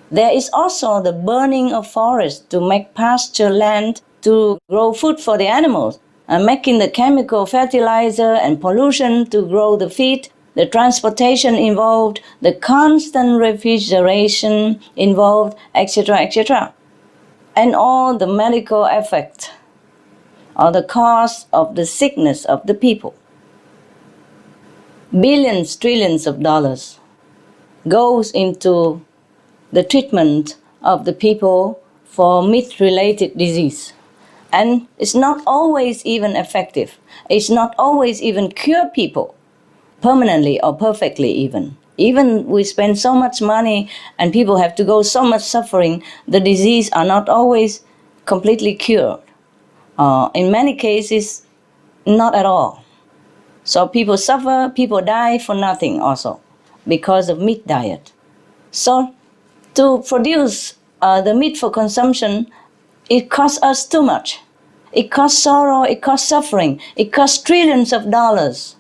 There is also the burning of forests to make pasture land to grow food for the animals, and making the chemical fertilizer and pollution to grow the feed, the transportation involved, the constant refrigeration involved, etc., etc. And all the medical effect or the cause of the sickness of the people. Billions, trillions of dollars goes into the treatment of the people for meat-related disease. And it's not always even effective. It's not always even cure people permanently or perfectly even. Even we spend so much money and people have to go so much suffering, the disease are not always completely cured. In many cases, not at all. So people suffer, people die for nothing also because of meat diet. So to produce the meat for consumption, it costs us too much. It costs sorrow, it costs suffering, it costs trillions of dollars.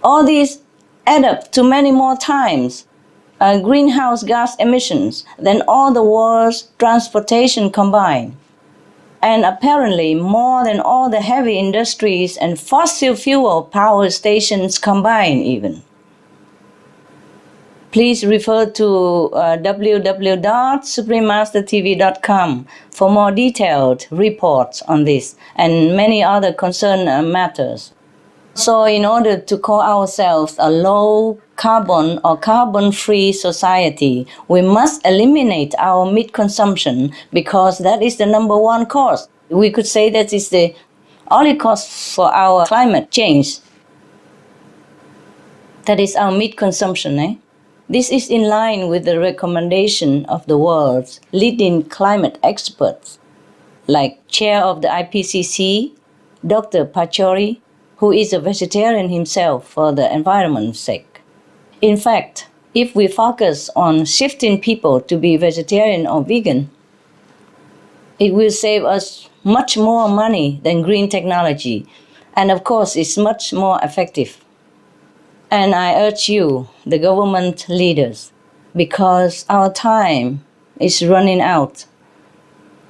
All these add up to many more times greenhouse gas emissions than all the world's transportation combined. and apparently more than all the heavy industries and fossil fuel power stations combined even. Please refer to www.suprememastertv.com for more detailed reports on this and many other concerned matters. So in order to call ourselves a low carbon or carbon-free society, we must eliminate our meat consumption because that is the number one cause. We could say that is the only cause for our climate change. That is our meat consumption. This is in line with the recommendation of the world's leading climate experts, like Chair of the IPCC, Dr. Pachauri, who is a vegetarian himself for the environment's sake. In fact, if we focus on shifting people to be vegetarian or vegan, it will save us much more money than green technology, and of course, it's much more effective. And I urge you, the government leaders, because our time is running out,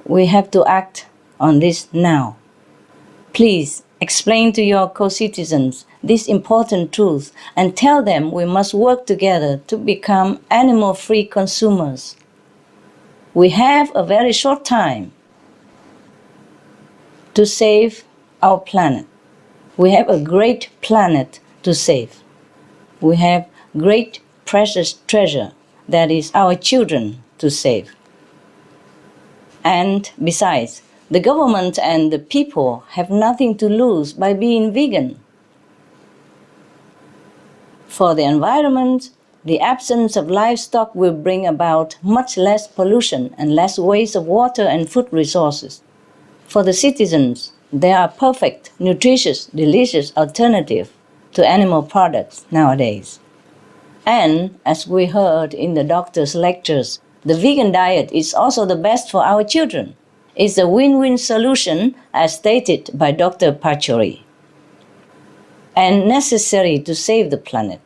we have to act on this now. Please explain to your co-citizens this important truth and tell them we must work together to become animal-free consumers. We have a very short time to save our planet. We have a great planet to save. We have great precious treasure, that is our children, to save. And besides, the government and the people have nothing to lose by being vegan. For the environment, the absence of livestock will bring about much less pollution and less waste of water and food resources. For the citizens, there are perfect, nutritious, delicious alternatives to animal products nowadays. And as we heard in the doctor's lectures, the vegan diet is also the best for our children. It's a win-win solution, as stated by Dr. Pachauri, and necessary to save the planet.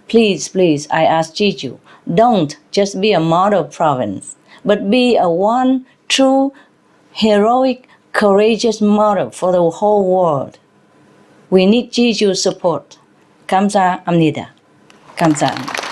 Please, please, I ask Jeju, don't just be a model province, but be a one true, heroic, courageous model for the whole world. We need Jeju's support. 감사합니다. 감사합니다.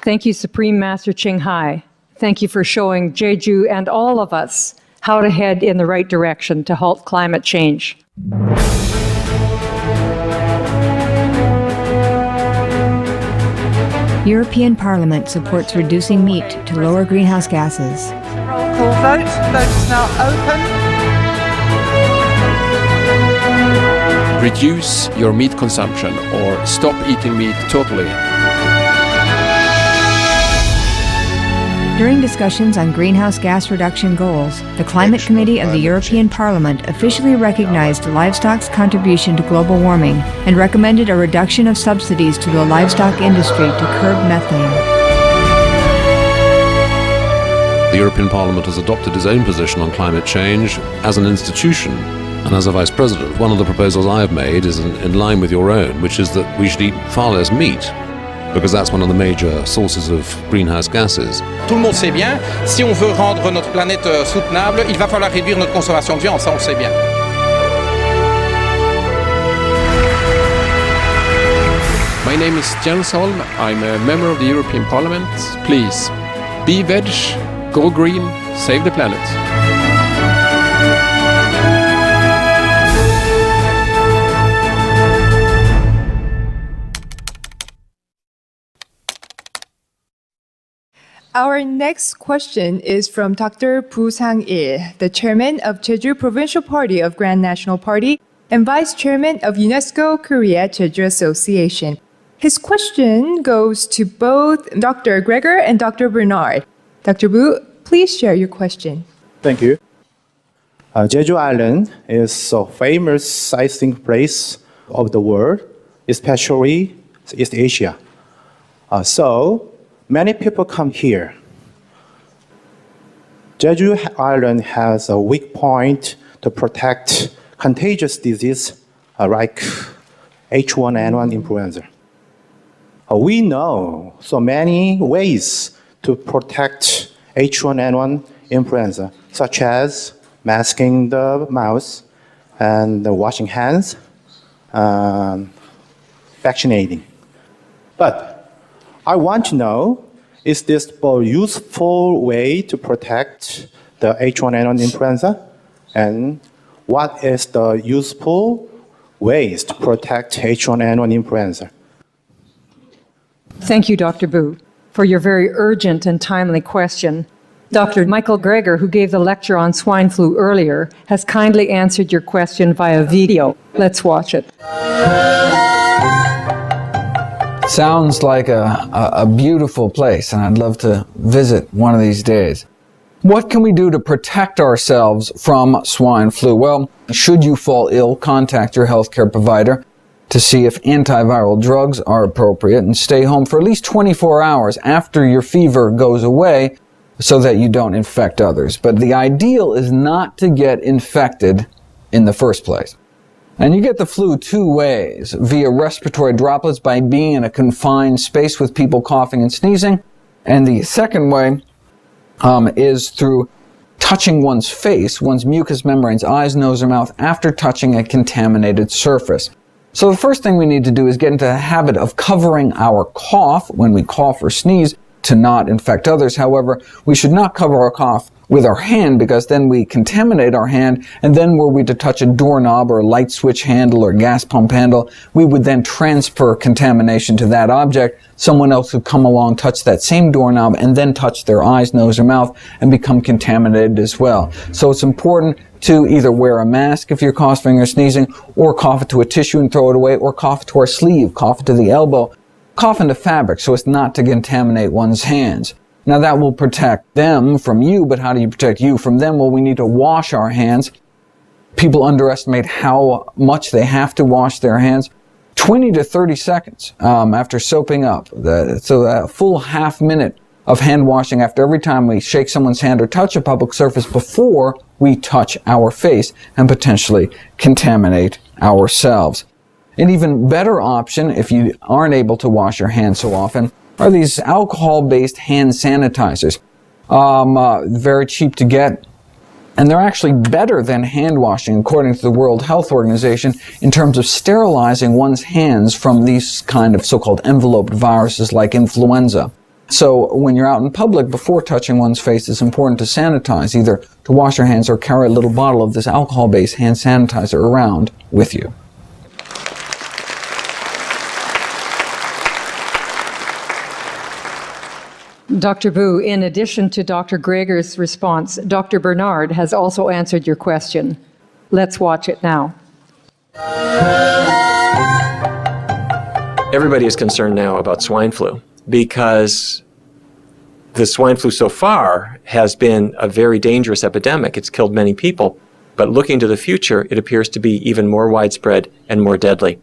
Thank you, Supreme Master Ching Hai. Thank you for showing Jeju and all of us how to head in the right direction to halt climate change. European Parliament supports reducing meat to lower greenhouse gases. Roll call vote. Vote is now open. Reduce your meat consumption or stop eating meat totally. During discussions on greenhouse gas reduction goals, the Climate Committee of the European Parliament officially recognized livestock's contribution to global warming and recommended a reduction of subsidies to the livestock industry to curb methane. The European Parliament has adopted its own position on climate change as an institution. And as a Vice President, one of the proposals I have made is in line with your own, which is that we should eat far less meat, because that's one of the major sources of greenhouse gases. Tout le monde sait bien, si on veut rendre notre planète soutenable, il va falloir réduire notre consommation de viande, ça on le sait bien. My name is Jens Holm. I'm a member of the European Parliament. Please, be veg, go green, save the planet. Our next question is from Dr. Bu Sang-il, the chairman of Jeju Provincial Party of Grand National Party and vice chairman of UNESCO Korea Jeju Association. His question goes to both Dr. Gregor and Dr. Bernard. Dr. Bu, please share your question. Thank you. Jeju Island is a famous sightseeing place of the world, especially East Asia. So many people come here. Jeju Island has a weak point to protect contagious disease like H1N1 influenza. We know so many ways to protect H1N1 influenza, such as masking the mouth and washing hands, vaccinating. But I want to know, is this a useful way to protect the H1N1 influenza? And what is the useful ways to protect H1N1 influenza? Thank you, Dr. Boo, for your very urgent and timely question. Dr. Michael Greger, who gave the lecture on swine flu earlier, has kindly answered your question via video. Let's watch it. Sounds like a beautiful place, and I'd love to visit one of these days. What can we do to protect ourselves from swine flu? Well, should you fall ill, contact your healthcare provider to see if antiviral drugs are appropriate, and stay home for at least 24 hours after your fever goes away so that you don't infect others. But the ideal is not to get infected in the first place. And you get the flu two ways: via respiratory droplets by being in a confined space with people coughing and sneezing, and the second way is through touching one's face, one's mucous membranes, eyes, nose, or mouth after touching a contaminated surface. So the first thing we need to do is get into the habit of covering our cough when we cough or sneeze to not infect others. However, we should not cover our cough with our hand, because then we contaminate our hand, and then were we to touch a doorknob or a light switch handle or gas pump handle, we would then transfer contamination to that object. Someone else would come along, touch that same doorknob, and then touch their eyes, nose, or mouth and become contaminated as well. So it's important to either wear a mask if you're coughing or sneezing, or cough it to a tissue and throw it away, or cough it to our sleeve, cough it to the elbow, cough into fabric so as not to contaminate one's hands. Now that will protect them from you, but how do you protect you from them? Well, we need to wash our hands. People underestimate how much they have to wash their hands. 20 to 30 seconds after soaping up. So a full half minute of hand washing after every time we shake someone's hand or touch a public surface before we touch our face and potentially contaminate ourselves. An even better option, if you aren't able to wash your hands so often, are these alcohol-based hand sanitizers. Very cheap to get, and they're actually better than hand washing, according to the World Health Organization, in terms of sterilizing one's hands from these kind of so-called enveloped viruses like influenza. So when you're out in public, before touching one's face, it's important to sanitize, either to wash your hands or carry a little bottle of this alcohol-based hand sanitizer around with you. Dr. Boo, in addition to Dr. Greger's response, Dr. Bernard has also answered your question. Let's watch it now. Everybody is concerned now about swine flu because the swine flu so far has been a very dangerous epidemic. It's killed many people, but looking to the future, it appears to be even more widespread and more deadly.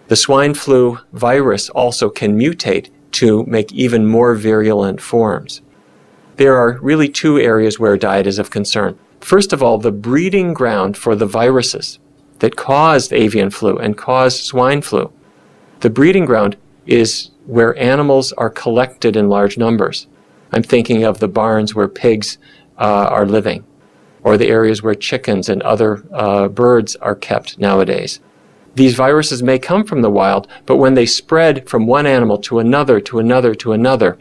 The swine flu virus also can mutate to make even more virulent forms. There are really two areas where diet is of concern. First of all, the breeding ground for the viruses that caused avian flu and caused swine flu. The breeding ground is where animals are collected in large numbers. I'm thinking of the barns where pigs are living, or the areas where chickens and other birds are kept nowadays. These viruses may come from the wild, but when they spread from one animal to another, to another, to another,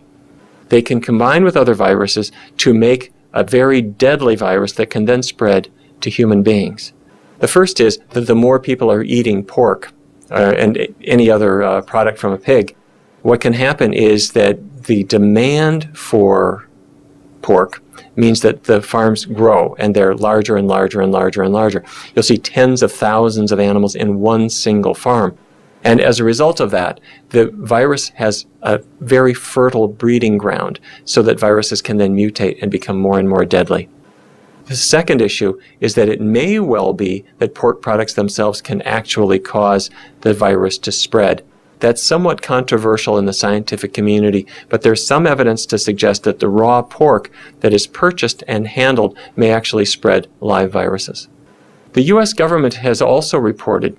they can combine with other viruses to make a very deadly virus that can then spread to human beings. The first is that the more people are eating pork and any other product from a pig, what can happen is that the demand for pork means that the farms grow and they're larger and larger and larger and larger. You'll see tens of thousands of animals in one single farm. And as a result of that, the virus has a very fertile breeding ground so that viruses can then mutate and become more and more deadly. The second issue is that it may well be that pork products themselves can actually cause the virus to spread. That's somewhat controversial in the scientific community, but there's some evidence to suggest that the raw pork that is purchased and handled may actually spread live viruses. The U.S. government has also reported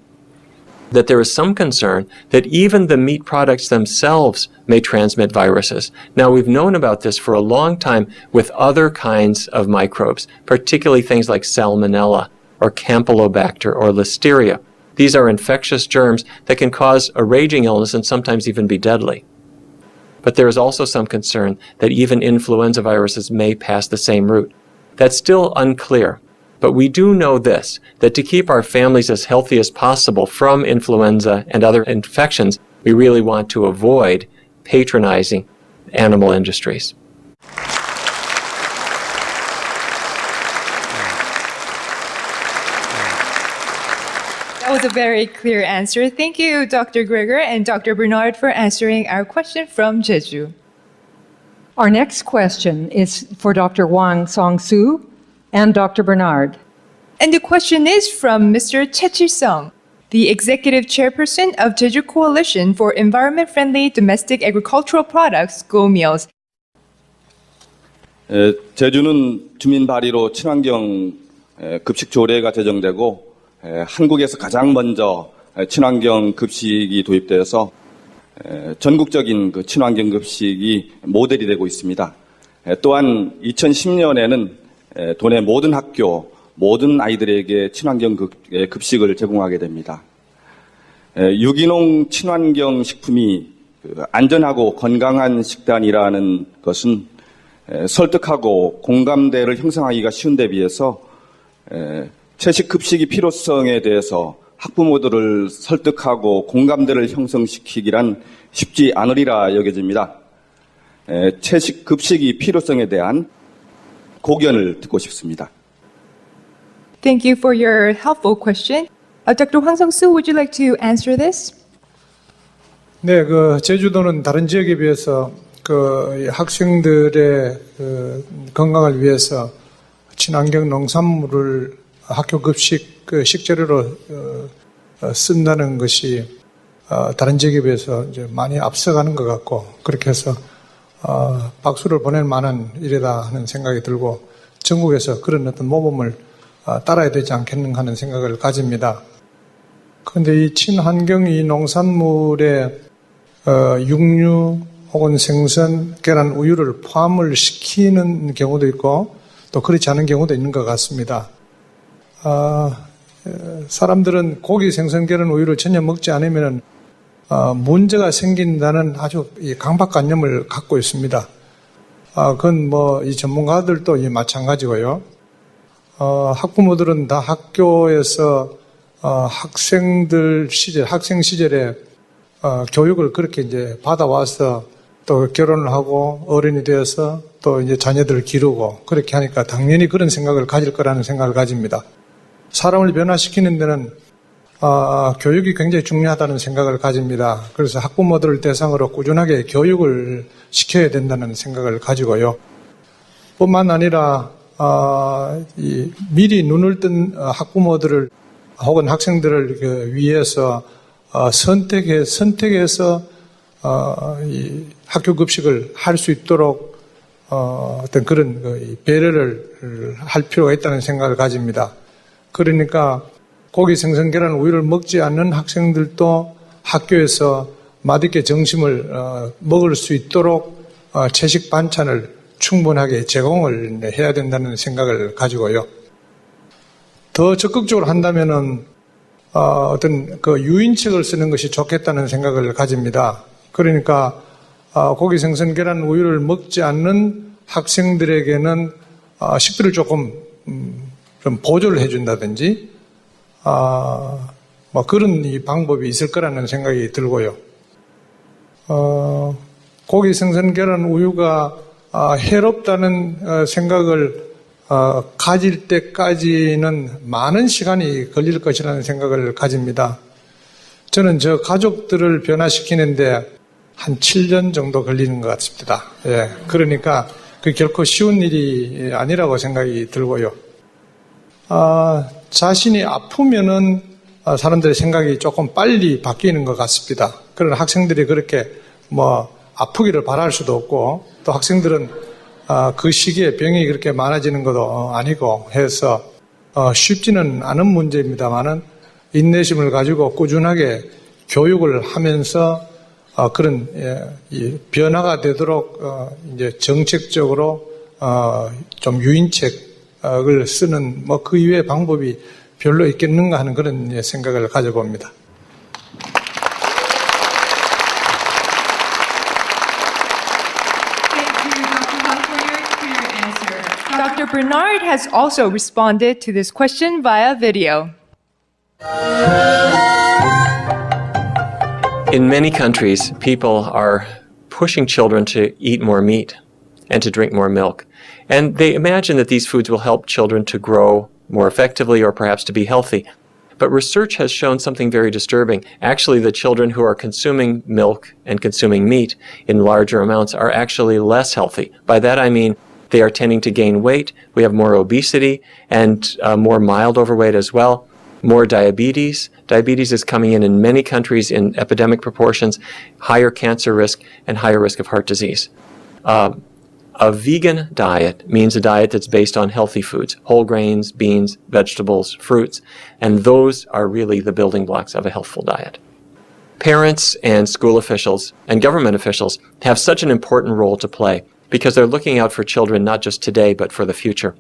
that there is some concern that even the meat products themselves may transmit viruses. Now, we've known about this for a long time with other kinds of microbes, particularly things like Salmonella or Campylobacter or Listeria. These are infectious germs that can cause a raging illness and sometimes even be deadly. But there is also some concern that even influenza viruses may pass the same route. That's still unclear. But we do know this, that to keep our families as healthy as possible from influenza and other infections, we really want to avoid patronizing animal industries. That was a very clear answer. Thank you, Dr. Greger and Dr. Bernard, for answering our question from Jeju. Our next question is for Dr. Hwang Song-soo and Dr. Bernard. And the question is from Mr. Choi Chil-sung, the Executive Chairperson of Jeju Coalition for Environment-Friendly Domestic Agricultural Products, GoMeals. 제주는 주민 발의로 친환경 급식 조례가 제정되고 한국에서 가장 먼저 친환경 급식이 도입되어서 전국적인 그 친환경 급식이 모델이 되고 있습니다. 또한 2010년에는 도내 모든 학교, 모든 아이들에게 친환경 급식을 제공하게 됩니다. 유기농 친환경 식품이 안전하고 건강한 식단이라는 것은 설득하고 공감대를 형성하기가 쉬운 데 비해서 채식 급식의 필요성에 대해서 학부모들을 설득하고 공감대를 형성시키기란 쉽지 않으리라 여겨집니다. 채식 급식의 필요성에 대한 고견을 듣고 싶습니다. Thank you for your helpful question. Dr. Hwang Song-soo, would you like to answer this? 네, 제주도는 다른 지역에 비해서 학생들의 건강을 위해서 친환경 농산물을 학교 급식 식재료로 쓴다는 것이 다른 지역에 비해서 이제 많이 앞서가는 것 같고, 그렇게 해서 박수를 보낼 만한 일이다 하는 생각이 들고, 전국에서 그런 어떤 모범을 따라야 되지 않겠는가 하는 생각을 가집니다. 그런데 이 친환경 이 농산물에 육류 혹은 생선, 계란, 우유를 포함을 시키는 경우도 있고 또 그렇지 않은 경우도 있는 것 같습니다. 사람들은 고기, 생선, 계란, 우유를 전혀 먹지 않으면 문제가 생긴다는 아주 강박관념을 갖고 있습니다. 그건 이 전문가들도 마찬가지고요. 학부모들은 다 학교에서 학생 시절에 교육을 그렇게 이제 받아와서 또 결혼을 하고 어른이 되어서 또 이제 자녀들을 기르고 그렇게 하니까 당연히 그런 생각을 가질 거라는 생각을 가집니다. 사람을 변화시키는 데는 교육이 굉장히 중요하다는 생각을 가집니다. 그래서 학부모들을 대상으로 꾸준하게 교육을 시켜야 된다는 생각을 가지고요. 뿐만 아니라 미리 눈을 뜬 학부모들을 혹은 학생들을 위해서 선택해서 이 학교 급식을 할 수 있도록 어떤 그런 배려를 할 필요가 있다는 생각을 가집니다. 그러니까 고기, 생선, 계란, 우유를 먹지 않는 학생들도 학교에서 맛있게 점심을 먹을 수 있도록 채식 반찬을 충분하게 제공을 해야 된다는 생각을 가지고요. 더 적극적으로 한다면은 어떤 유인책을 쓰는 것이 좋겠다는 생각을 가집니다. 그러니까 고기, 생선, 계란, 우유를 먹지 않는 학생들에게는 식비를 조금 좀 보조를 해준다든지 그런 이 방법이 있을 거라는 생각이 들고요. 고기, 생선, 계란, 우유가 해롭다는 생각을 가질 때까지는 많은 시간이 걸릴 것이라는 생각을 가집니다. 저는 저 가족들을 변화시키는데 한 7년 정도 걸리는 것 같습니다. 예, 그러니까 그 결코 쉬운 일이 아니라고 생각이 들고요. 자신이 아프면은 사람들의 생각이 조금 빨리 바뀌는 것 같습니다. 그러나 학생들이 그렇게 아프기를 바랄 수도 없고 또 학생들은 그 시기에 병이 그렇게 많아지는 것도 아니고 해서 쉽지는 않은 문제입니다만은 인내심을 가지고 꾸준하게 교육을 하면서 그런 이 변화가 되도록 이제 정책적으로 좀 유인책을 쓰는 뭐 그 이외의 방법이 별로 있겠는가 하는 그런 생각을 가져봅니다. Dr. Bernard has also responded to this question via video. In many countries, people are pushing children to eat more meat and to drink more milk. And they imagine that these foods will help children to grow more effectively or perhaps to be healthy. But research has shown something very disturbing. Actually, the children who are consuming milk and consuming meat in larger amounts are actually less healthy. By that I mean they are tending to gain weight. We have more obesity and more mild overweight as well. More diabetes. Diabetes is coming in many countries in epidemic proportions, higher cancer risk, and higher risk of heart disease. A vegan diet means a diet that's based on healthy foods, whole grains, beans, vegetables, fruits, and those are really the building blocks of a healthful diet. Parents and school officials and government officials have such an important role to play because they're looking out for children not just today but for the future.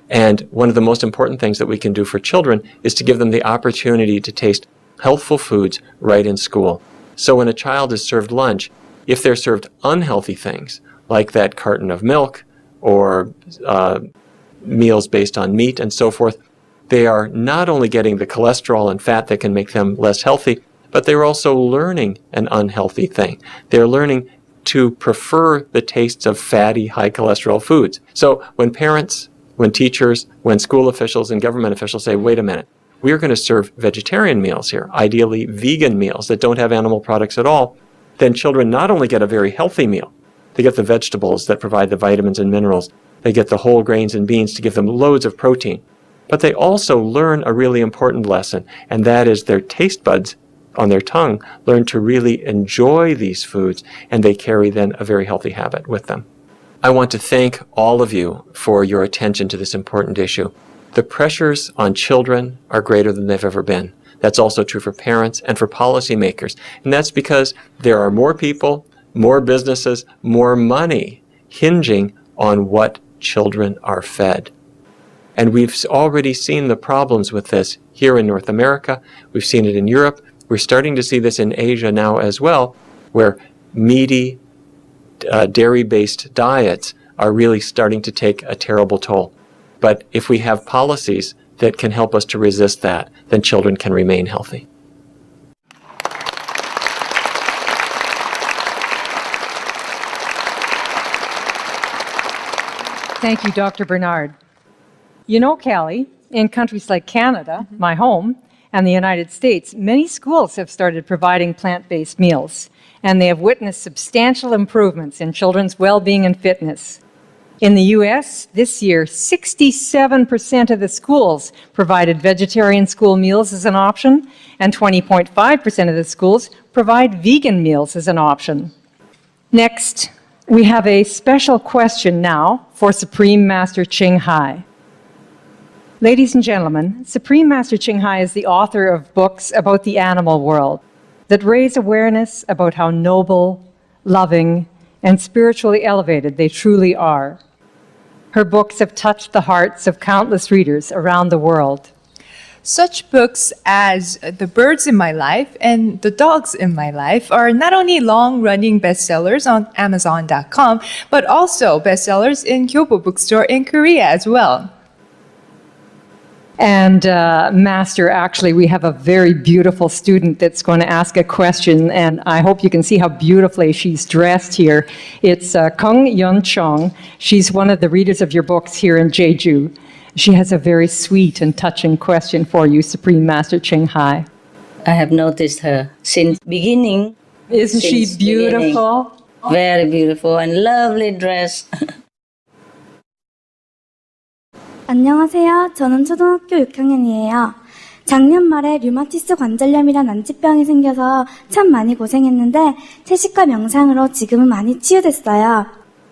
And one of the most important things that we can do for children is to give them the opportunity to taste healthful foods right in school. So when a child is served lunch, if they're served unhealthy things, like that carton of milk or meals based on meat and so forth, they are not only getting the cholesterol and fat that can make them less healthy, but they're also learning an unhealthy thing. They're learning to prefer the tastes of fatty, high cholesterol foods. So when parents, when teachers, when school officials and government officials say, wait a minute, we're going to serve vegetarian meals here, ideally vegan meals that don't have animal products at all, then children not only get a very healthy meal, they get the vegetables that provide the vitamins and minerals, they get the whole grains and beans to give them loads of protein, but they also learn a really important lesson, and that is their taste buds on their tongue learn to really enjoy these foods, and they carry then a very healthy habit with them. I want to thank all of you for your attention to this important issue. The pressures on children are greater than they've ever been. That's also true for parents and for policymakers. And that's because there are more people, more businesses, more money hinging on what children are fed. And we've already seen the problems with this here in North America. We've seen it in Europe. We're starting to see this in Asia now as well, where meaty, dairy-based diets are really starting to take a terrible toll. But if we have policies that can help us to resist that, then children can remain healthy. Thank you, Dr. Bernard. You know, Callie, in countries like Canada, my home, and the United States, many schools have started providing plant-based meals, and they have witnessed substantial improvements in children's well-being and fitness. In the U.S., this year, 67% of the schools provided vegetarian school meals as an option, and 20.5% of the schools provide vegan meals as an option. Next, we have a special question now for Supreme Master Ching Hai. Ladies and gentlemen, Supreme Master Ching Hai is the author of books about the animal world that raise awareness about how noble, loving, and spiritually elevated they truly are. Her books have touched the hearts of countless readers around the world. Such books as The Birds in My Life and The Dogs in My Life are not only long-running bestsellers on Amazon.com, but also bestsellers in Kyobo Bookstore in Korea as well. And Master, actually, we have a very beautiful student that's going to ask a question, and I hope you can see how beautifully she's dressed here. It's Kung Yeon Chong. She's one of the readers of your books here in Jeju. She has a very sweet and touching question for you, Supreme Master Ching Hai. I have noticed her since beginning. Isn't she beautiful? Beginning. Very beautiful and lovely dress. 안녕하세요. 저는 초등학교 6학년이에요. 작년 말에 류마티스 관절염이란 난치병이 생겨서 참 많이 고생했는데 채식과 명상으로 지금은 많이 치유됐어요.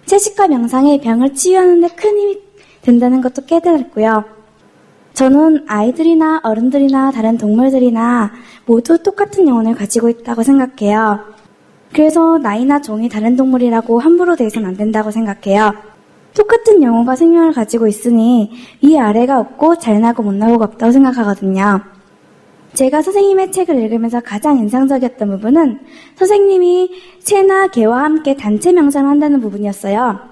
채식과 명상이 병을 치유하는 데 큰 힘이 된다는 것도 깨달았고요. 저는 아이들이나 어른들이나 다른 동물들이나 모두 똑같은 영혼을 가지고 있다고 생각해요. 그래서 나이나 종이 다른 동물이라고 함부로 대해서는 안 된다고 생각해요. 똑같은 영혼과 생명을 가지고 있으니 위 아래가 없고 잘나고 못나고가 없다고 생각하거든요. 제가 선생님의 책을 읽으면서 가장 인상적이었던 부분은 선생님이 새나 개와 함께 단체 명상을 한다는 부분이었어요.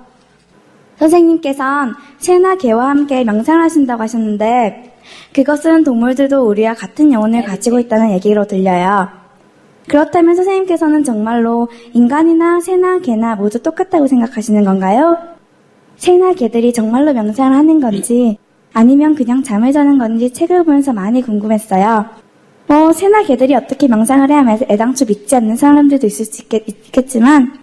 선생님께서는 새나 개와 함께 명상을 하신다고 하셨는데 그것은 동물들도 우리와 같은 영혼을 가지고 있다는 얘기로 들려요. 그렇다면 선생님께서는 정말로 인간이나 새나 개나 모두 똑같다고 생각하시는 건가요? 새나 개들이 정말로 명상을 하는 건지 아니면 그냥 잠을 자는 건지 책을 보면서 많이 궁금했어요. 새나 개들이 어떻게 명상을 해야 하면서 애당초 믿지 않는 사람들도 있을 수 있겠지만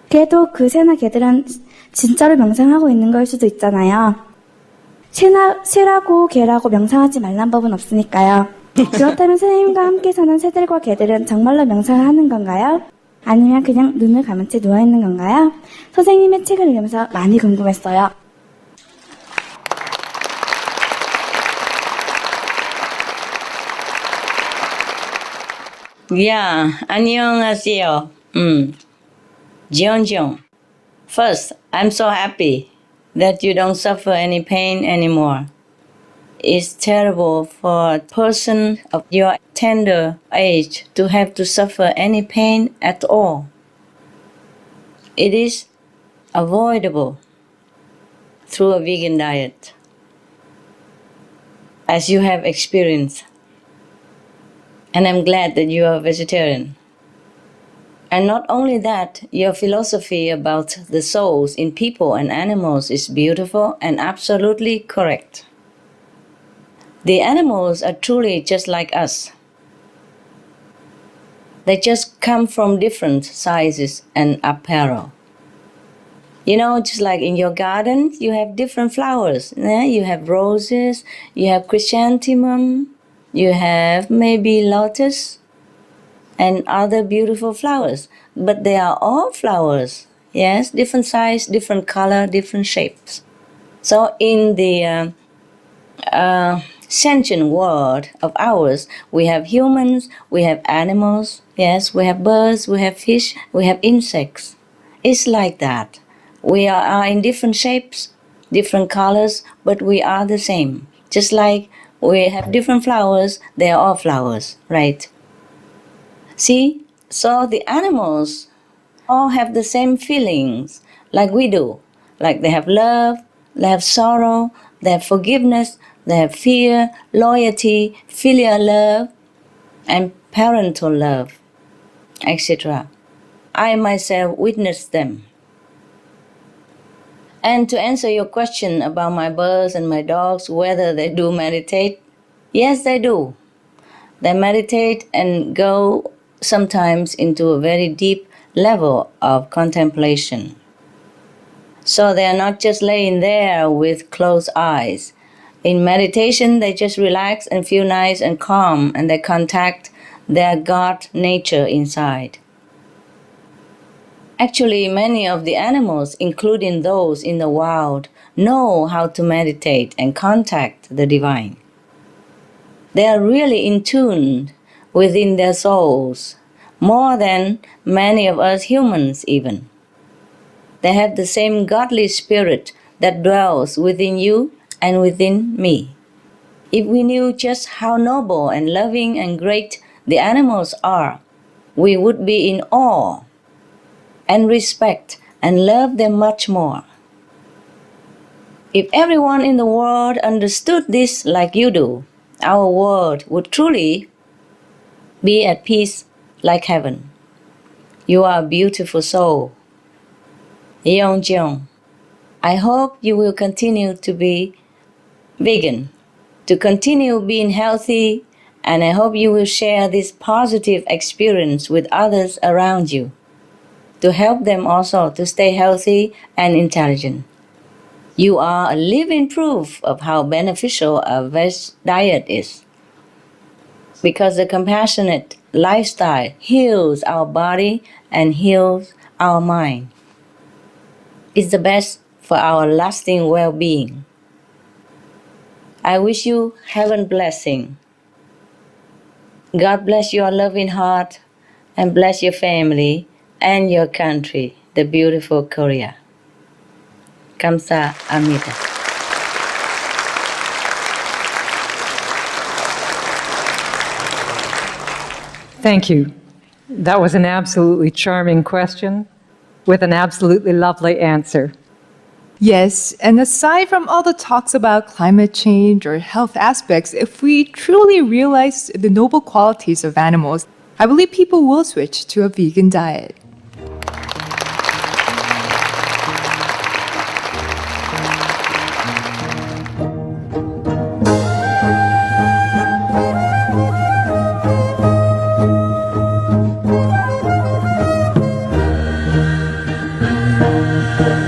그래도 그 새나 개들은 진짜로 명상하고 있는 걸 수도 있잖아요. 새라고 개라고 명상하지 말란 법은 없으니까요. 그렇다면 선생님과 함께 사는 새들과 개들은 정말로 명상을 하는 건가요? 아니면 그냥 눈을 감은 채 누워있는 건가요? 선생님의 책을 읽으면서 많이 궁금했어요. Yeah, 안녕하세요. Jeonjeong. First, I'm so happy that you don't suffer any pain anymore. It's terrible for a person of your tender age to have to suffer any pain at all. It is avoidable through a vegan diet, as you have experienced. And I'm glad that you are a vegetarian. And not only that, your philosophy about the souls in people and animals is beautiful and absolutely correct. The animals are truly just like us. They just come from different sizes and apparel. Just like in your garden, you have different flowers. You have roses, you have chrysanthemum, you have maybe lotus and other beautiful flowers. But they are all flowers. Yes, different size, different color, different shapes. So in the sentient world of ours, we have humans, we have animals, yes, we have birds, we have fish, we have insects. It's like that. We are in different shapes, different colors, but we are the same. Just like we have different flowers, they are all flowers, right? See, so the animals all have the same feelings like we do. Like they have love, they have sorrow, they have forgiveness, they have fear, loyalty, filial love, and parental love, etc. I myself witnessed them. And to answer your question about my birds and my dogs, whether they do meditate, yes, they do. They meditate and go sometimes into a very deep level of contemplation. So they are not just laying there with closed eyes. In meditation, they just relax and feel nice and calm, and they contact their God nature inside. Actually, many of the animals, including those in the wild, know how to meditate and contact the divine. They are really in tune within their souls, more than many of us humans even. They have the same godly spirit that dwells within you and within me. If we knew just how noble and loving and great the animals are, we would be in awe and respect and love them much more. If everyone in the world understood this like you do, our world would truly be at peace like heaven. You are a beautiful soul. Yeonjeong, I hope you will continue to be vegan, to continue being healthy, and I hope you will share this positive experience with others around you, to help them also to stay healthy and intelligent. You are a living proof of how beneficial a veg diet is, because the compassionate lifestyle heals our body and heals our mind. It's the best for our lasting well-being. I wish you heaven blessing. God bless your loving heart and bless your family and your country, the beautiful Korea. 감사합니다. Thank you. That was an absolutely charming question with an absolutely lovely answer. Yes, and aside from all the talks about climate change or health aspects, if we truly realize the noble qualities of animals, I believe people will switch to a vegan diet.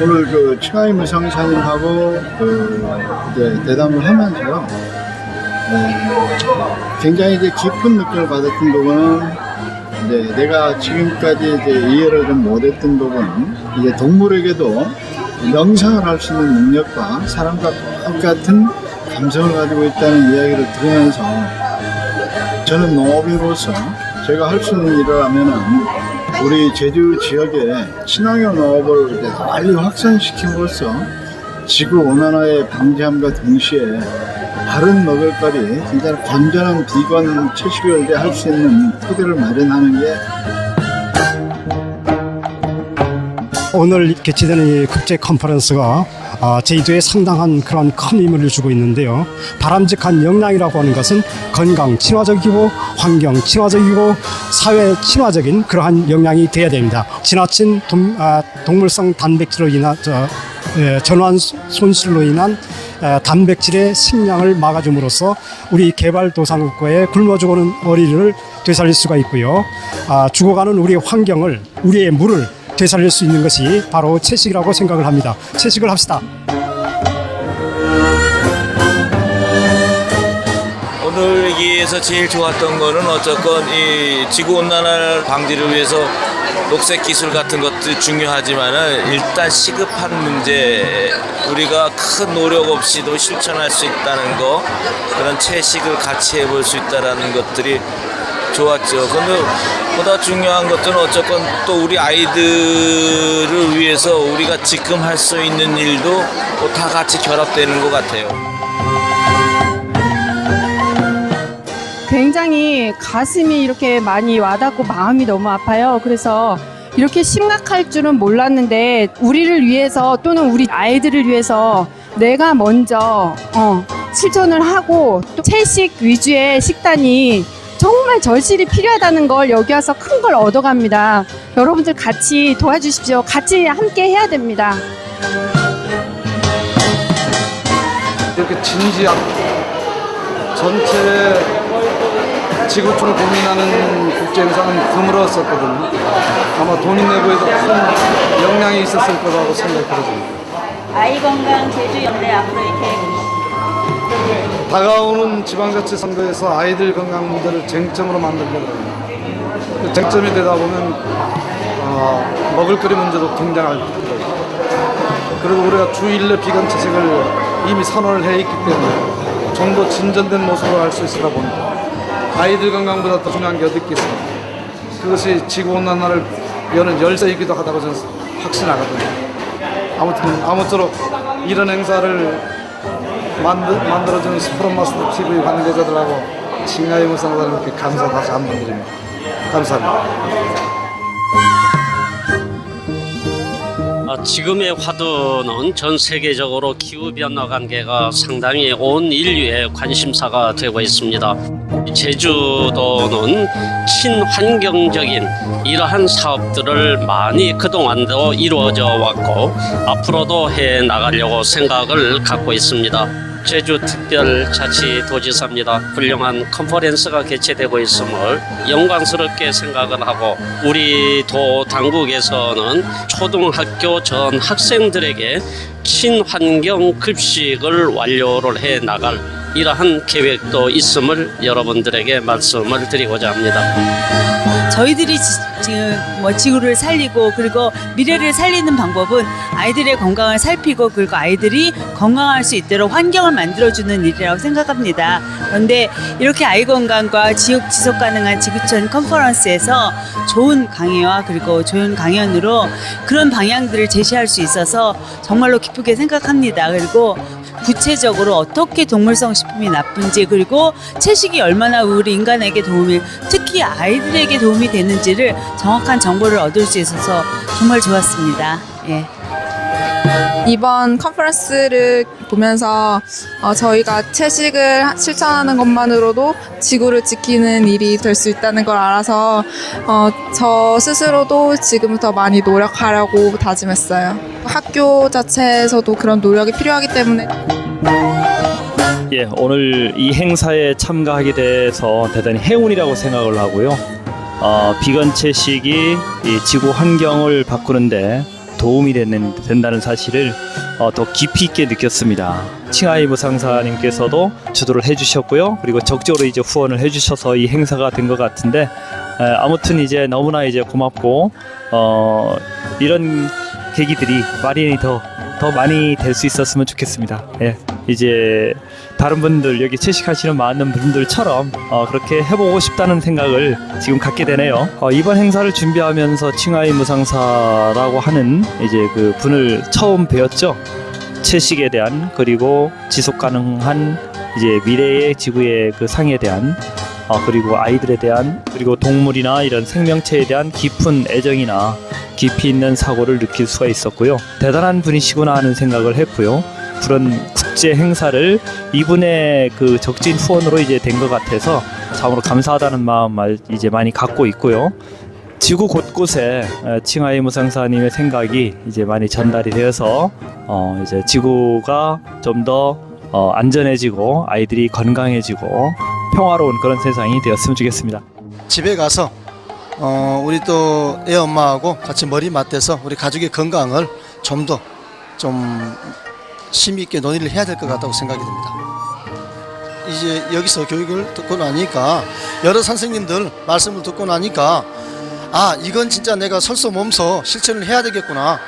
오늘 그 치과의무 상사님하고 이제 대담을 하면서요, 굉장히 이제 깊은 느낌을 받았던 부분은 이제 내가 지금까지 이제 이해를 좀 못했던 부분, 이제 동물에게도 명상을 할 수 있는 능력과 사람과 똑같은 감성을 가지고 있다는 이야기를 들으면서 저는 농업인으로서 제가 할 수 있는 일을 하면은 우리 제주 지역에 친환경 농업을 이제 빨리 확산시킴으로써 지구 온난화의 방지함과 동시에 다른 먹을거리, 진짜 건전한 비건 채식을 이제 할 수 있는 토대를 마련하는 게 오늘 개최되는 이 국제 컨퍼런스가 제주도에 상당한 그런 큰 의미를 주고 있는데요. 바람직한 영양이라고 하는 것은 건강 친화적이고 환경 친화적이고 사회 친화적인 그러한 영양이 되어야 됩니다. 지나친 동물성 단백질로 인한 전환 손실로 인한 단백질의 식량을 막아줌으로써 우리 개발도상국가에 굶어 죽어오는 어린이를 되살릴 수가 있고요. 죽어가는 우리 환경을, 우리의 물을 되살릴 수 있는 것이 바로 채식이라고 생각을 합니다. 채식을 합시다. 오늘 얘기에서 제일 좋았던 거는 어쨌건 이 지구온난화 방지를 위해서 녹색 기술 같은 것도 중요하지만은 일단 시급한 문제, 우리가 큰 노력 없이도 실천할 수 있다는 거, 그런 채식을 같이 해볼 수 있다는 것들이 좋았죠. 근데 보다 중요한 것들은 어쨌건 또 우리 아이들을 위해서 우리가 지금 할 수 있는 일도 다 같이 결합되는 것 같아요. 굉장히 가슴이 이렇게 많이 와닿고 마음이 너무 아파요. 그래서 이렇게 심각할 줄은 몰랐는데 우리를 위해서 또는 우리 아이들을 위해서 내가 먼저 실천을 하고 또 채식 위주의 식단이 정말 절실히 필요하다는 걸 여기 와서 큰 걸 얻어갑니다. 여러분들 같이 도와주십시오. 같이 함께 해야 됩니다. 이렇게 진지한 전체 지구촌을 고민하는 국제 행사는 드물었었거든요. 아마 도민 내부에도 큰 영향이 있었을 거라고 생각이 들어집니다. 아이 건강 제주연대 앞으로의 계획입니다. 다가오는 지방자치 선거에서 아이들 건강 문제를 쟁점으로 만들려고 합니다. 그 쟁점이 되다 보면 먹을거리 문제도 등장할 거예요. 그리고 우리가 주 1회 비건 채식을 이미 선언을 해 있기 때문에 좀 더 진전된 모습으로 할 수 있으라 봅니다. 아이들 건강보다 더 중요한 게 어디 있겠습니까? 그것이 지구온난화를 여는 열쇠이기도 하다고 저는 확신하거든요. 아무쪼록 이런 행사를 만들어주는 스프럼마스터 TV 관계자들하고 칭하이무 상사님께 감사 다시 한번 드립니다. 감사합니다. 지금의 화두는 전 세계적으로 기후변화 관계가 상당히 온 인류의 관심사가 되고 있습니다. 제주도는 친환경적인 이러한 사업들을 많이 그동안도 이루어져 왔고 앞으로도 해 나가려고 생각을 갖고 있습니다. 제주특별자치도지사입니다. 훌륭한 컨퍼런스가 개최되고 있음을 영광스럽게 생각을 하고 우리 도 당국에서는 초등학교 전 학생들에게 친환경 급식을 완료를 해 나갈 이러한 계획도 있음을 여러분들에게 말씀을 드리고자 합니다. 저희들이 지금 지구를 살리고 그리고 미래를 살리는 방법은 아이들의 건강을 살피고 그리고 아이들이 건강할 수 있도록 환경을 만들어주는 일이라고 생각합니다. 그런데 이렇게 아이 건강과 지속 가능한 지구촌 컨퍼런스에서 좋은 강의와 그리고 좋은 강연으로 그런 방향들을 제시할 수 있어서 정말로 기쁘게 생각합니다. 그리고 구체적으로 어떻게 동물성 식품이 나쁜지 그리고 채식이 얼마나 우리 인간에게 도움이 특히 아이들에게 도움이 되는지를 정확한 정보를 얻을 수 있어서 정말 좋았습니다. 예. 이번 컨퍼런스를 보면서 저희가 채식을 실천하는 것만으로도 지구를 지키는 일이 될 수 있다는 걸 알아서 저 스스로도 지금부터 많이 노력하려고 다짐했어요. 학교 자체에서도 그런 노력이 필요하기 때문에 예, 오늘 이 행사에 참가하게 돼서 대단히 행운이라고 생각을 하고요. 비건 채식이 이 지구 환경을 바꾸는데 도움이 된다는 사실을 더 깊이 있게 느꼈습니다. 칭하이 무상사님께서도 주도를 해주셨고요. 그리고 적극적으로 이제 후원을 해주셔서 이 행사가 된 것 같은데 아무튼 이제 너무나 이제 고맙고 이런 계기들이 마련이 더 많이 될 수 있었으면 좋겠습니다. 예, 이제 다른 분들 여기 채식하시는 많은 분들처럼 그렇게 해보고 싶다는 생각을 지금 갖게 되네요. 이번 행사를 준비하면서 칭하이 무상사라고 하는 이제 그 분을 처음 배웠죠. 채식에 대한 그리고 지속 가능한 이제 미래의 지구의 그 상에 대한 그리고 아이들에 대한 그리고 동물이나 이런 생명체에 대한 깊은 애정이나 깊이 있는 사고를 느낄 수가 있었고요. 대단한 분이시구나 하는 생각을 했고요. 그런 국제 행사를 이분의 그 적진 후원으로 이제 된 것 같아서 참으로 감사하다는 마음을 이제 많이 갖고 있고요. 지구 곳곳에 칭하이 무상사님의 생각이 이제 많이 전달이 되어서 이제 지구가 좀 더 안전해지고 아이들이 건강해지고 평화로운 그런 세상이 되었으면 좋겠습니다. 집에 가서 우리 또 애 엄마하고 같이 머리 맞대서 우리 가족의 건강을 좀 더 심히 있게 논의를 해야 될 것 같다고 생각이 듭니다. 이제 여기서 교육을 듣고 나니까 여러 선생님들 말씀을 듣고 나니까 이건 진짜 내가 설서몸소 실천을 해야 되겠구나.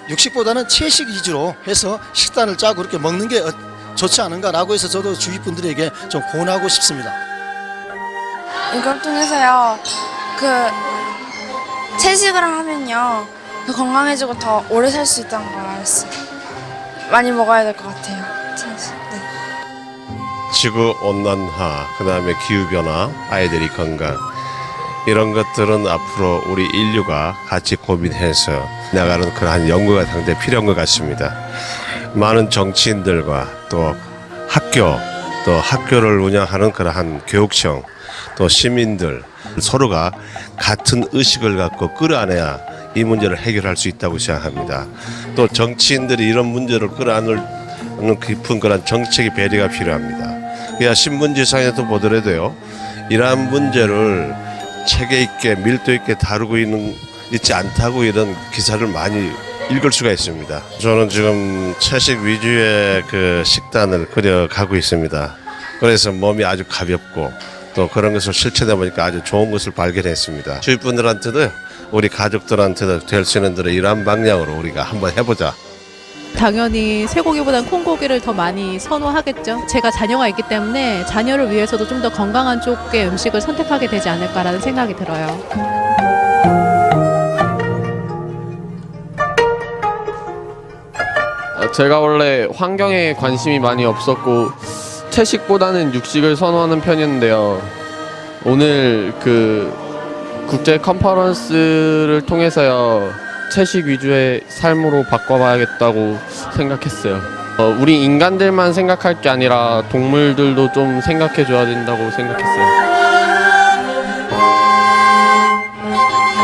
육식보다는 채식 위주로 해서 식단을 짜고 그렇게 먹는 게 좋지 않은가라고 해서 저도 주위 분들에게 좀 권하고 싶습니다. 이걸 통해서요, 채식을 하면요, 더 건강해지고 더 오래 살 수 있다는 걸 알았어요. 많이 먹어야 될 것 같아요. 채식. 네. 지구 온난화, 그 다음에 기후변화, 아이들이 건강, 이런 것들은 앞으로 우리 인류가 같이 고민해서 나가는 그러한 연구가 상당히 필요한 것 같습니다. 많은 정치인들과 또 학교를 운영하는 그러한 교육청, 또 시민들 서로가 같은 의식을 갖고 끌어안아야 이 문제를 해결할 수 있다고 생각합니다. 또 정치인들이 이런 문제를 끌어안는 깊은 그런 정책의 배려가 필요합니다. 그래야 신문지상에도 보더라도요, 이러한 문제를 체계 있게 밀도 있게 다루고 있지 않다고 이런 기사를 많이 읽을 수가 있습니다. 저는 지금 채식 위주의 그 식단을 그려가고 있습니다. 그래서 몸이 아주 가볍고 또 그런 것을 실천해 보니까 아주 좋은 것을 발견했습니다. 주위 분들한테도 우리 가족들한테도 될 수 있는 대로 이러한 방향으로 우리가 한번 해보자. 당연히 쇠고기보다는 콩고기를 더 많이 선호하겠죠. 제가 자녀가 있기 때문에 자녀를 위해서도 좀 더 건강한 쪽의 음식을 선택하게 되지 않을까라는 생각이 들어요. 제가 원래 환경에 관심이 많이 없었고 채식보다는 육식을 선호하는 편이었는데요. 오늘 그 국제 컨퍼런스를 통해서요, 채식 위주의 삶으로 바꿔봐야겠다고 생각했어요. 우리 인간들만 생각할 게 아니라 동물들도 좀 생각해줘야 된다고 생각했어요.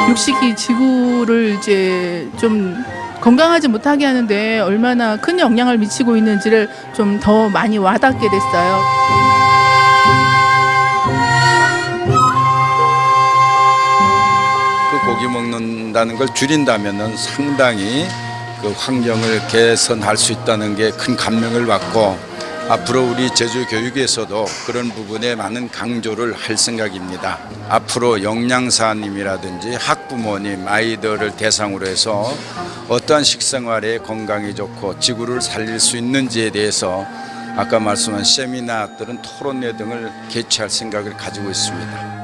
육식이 지구를 이제 좀 건강하지 못하게 하는데 얼마나 큰 영향을 미치고 있는지를 좀 더 많이 와닿게 됐어요. 고기 먹는다는 걸 줄인다면은 상당히 그 환경을 개선할 수 있다는 게 큰 감명을 받고 앞으로 우리 제주 교육에서도 그런 부분에 많은 강조를 할 생각입니다. 앞으로 영양사님이라든지 학부모님, 아이들을 대상으로 해서 어떠한 식생활에 건강이 좋고 지구를 살릴 수 있는지에 대해서 아까 말씀한 세미나 또는 토론회 등을 개최할 생각을 가지고 있습니다.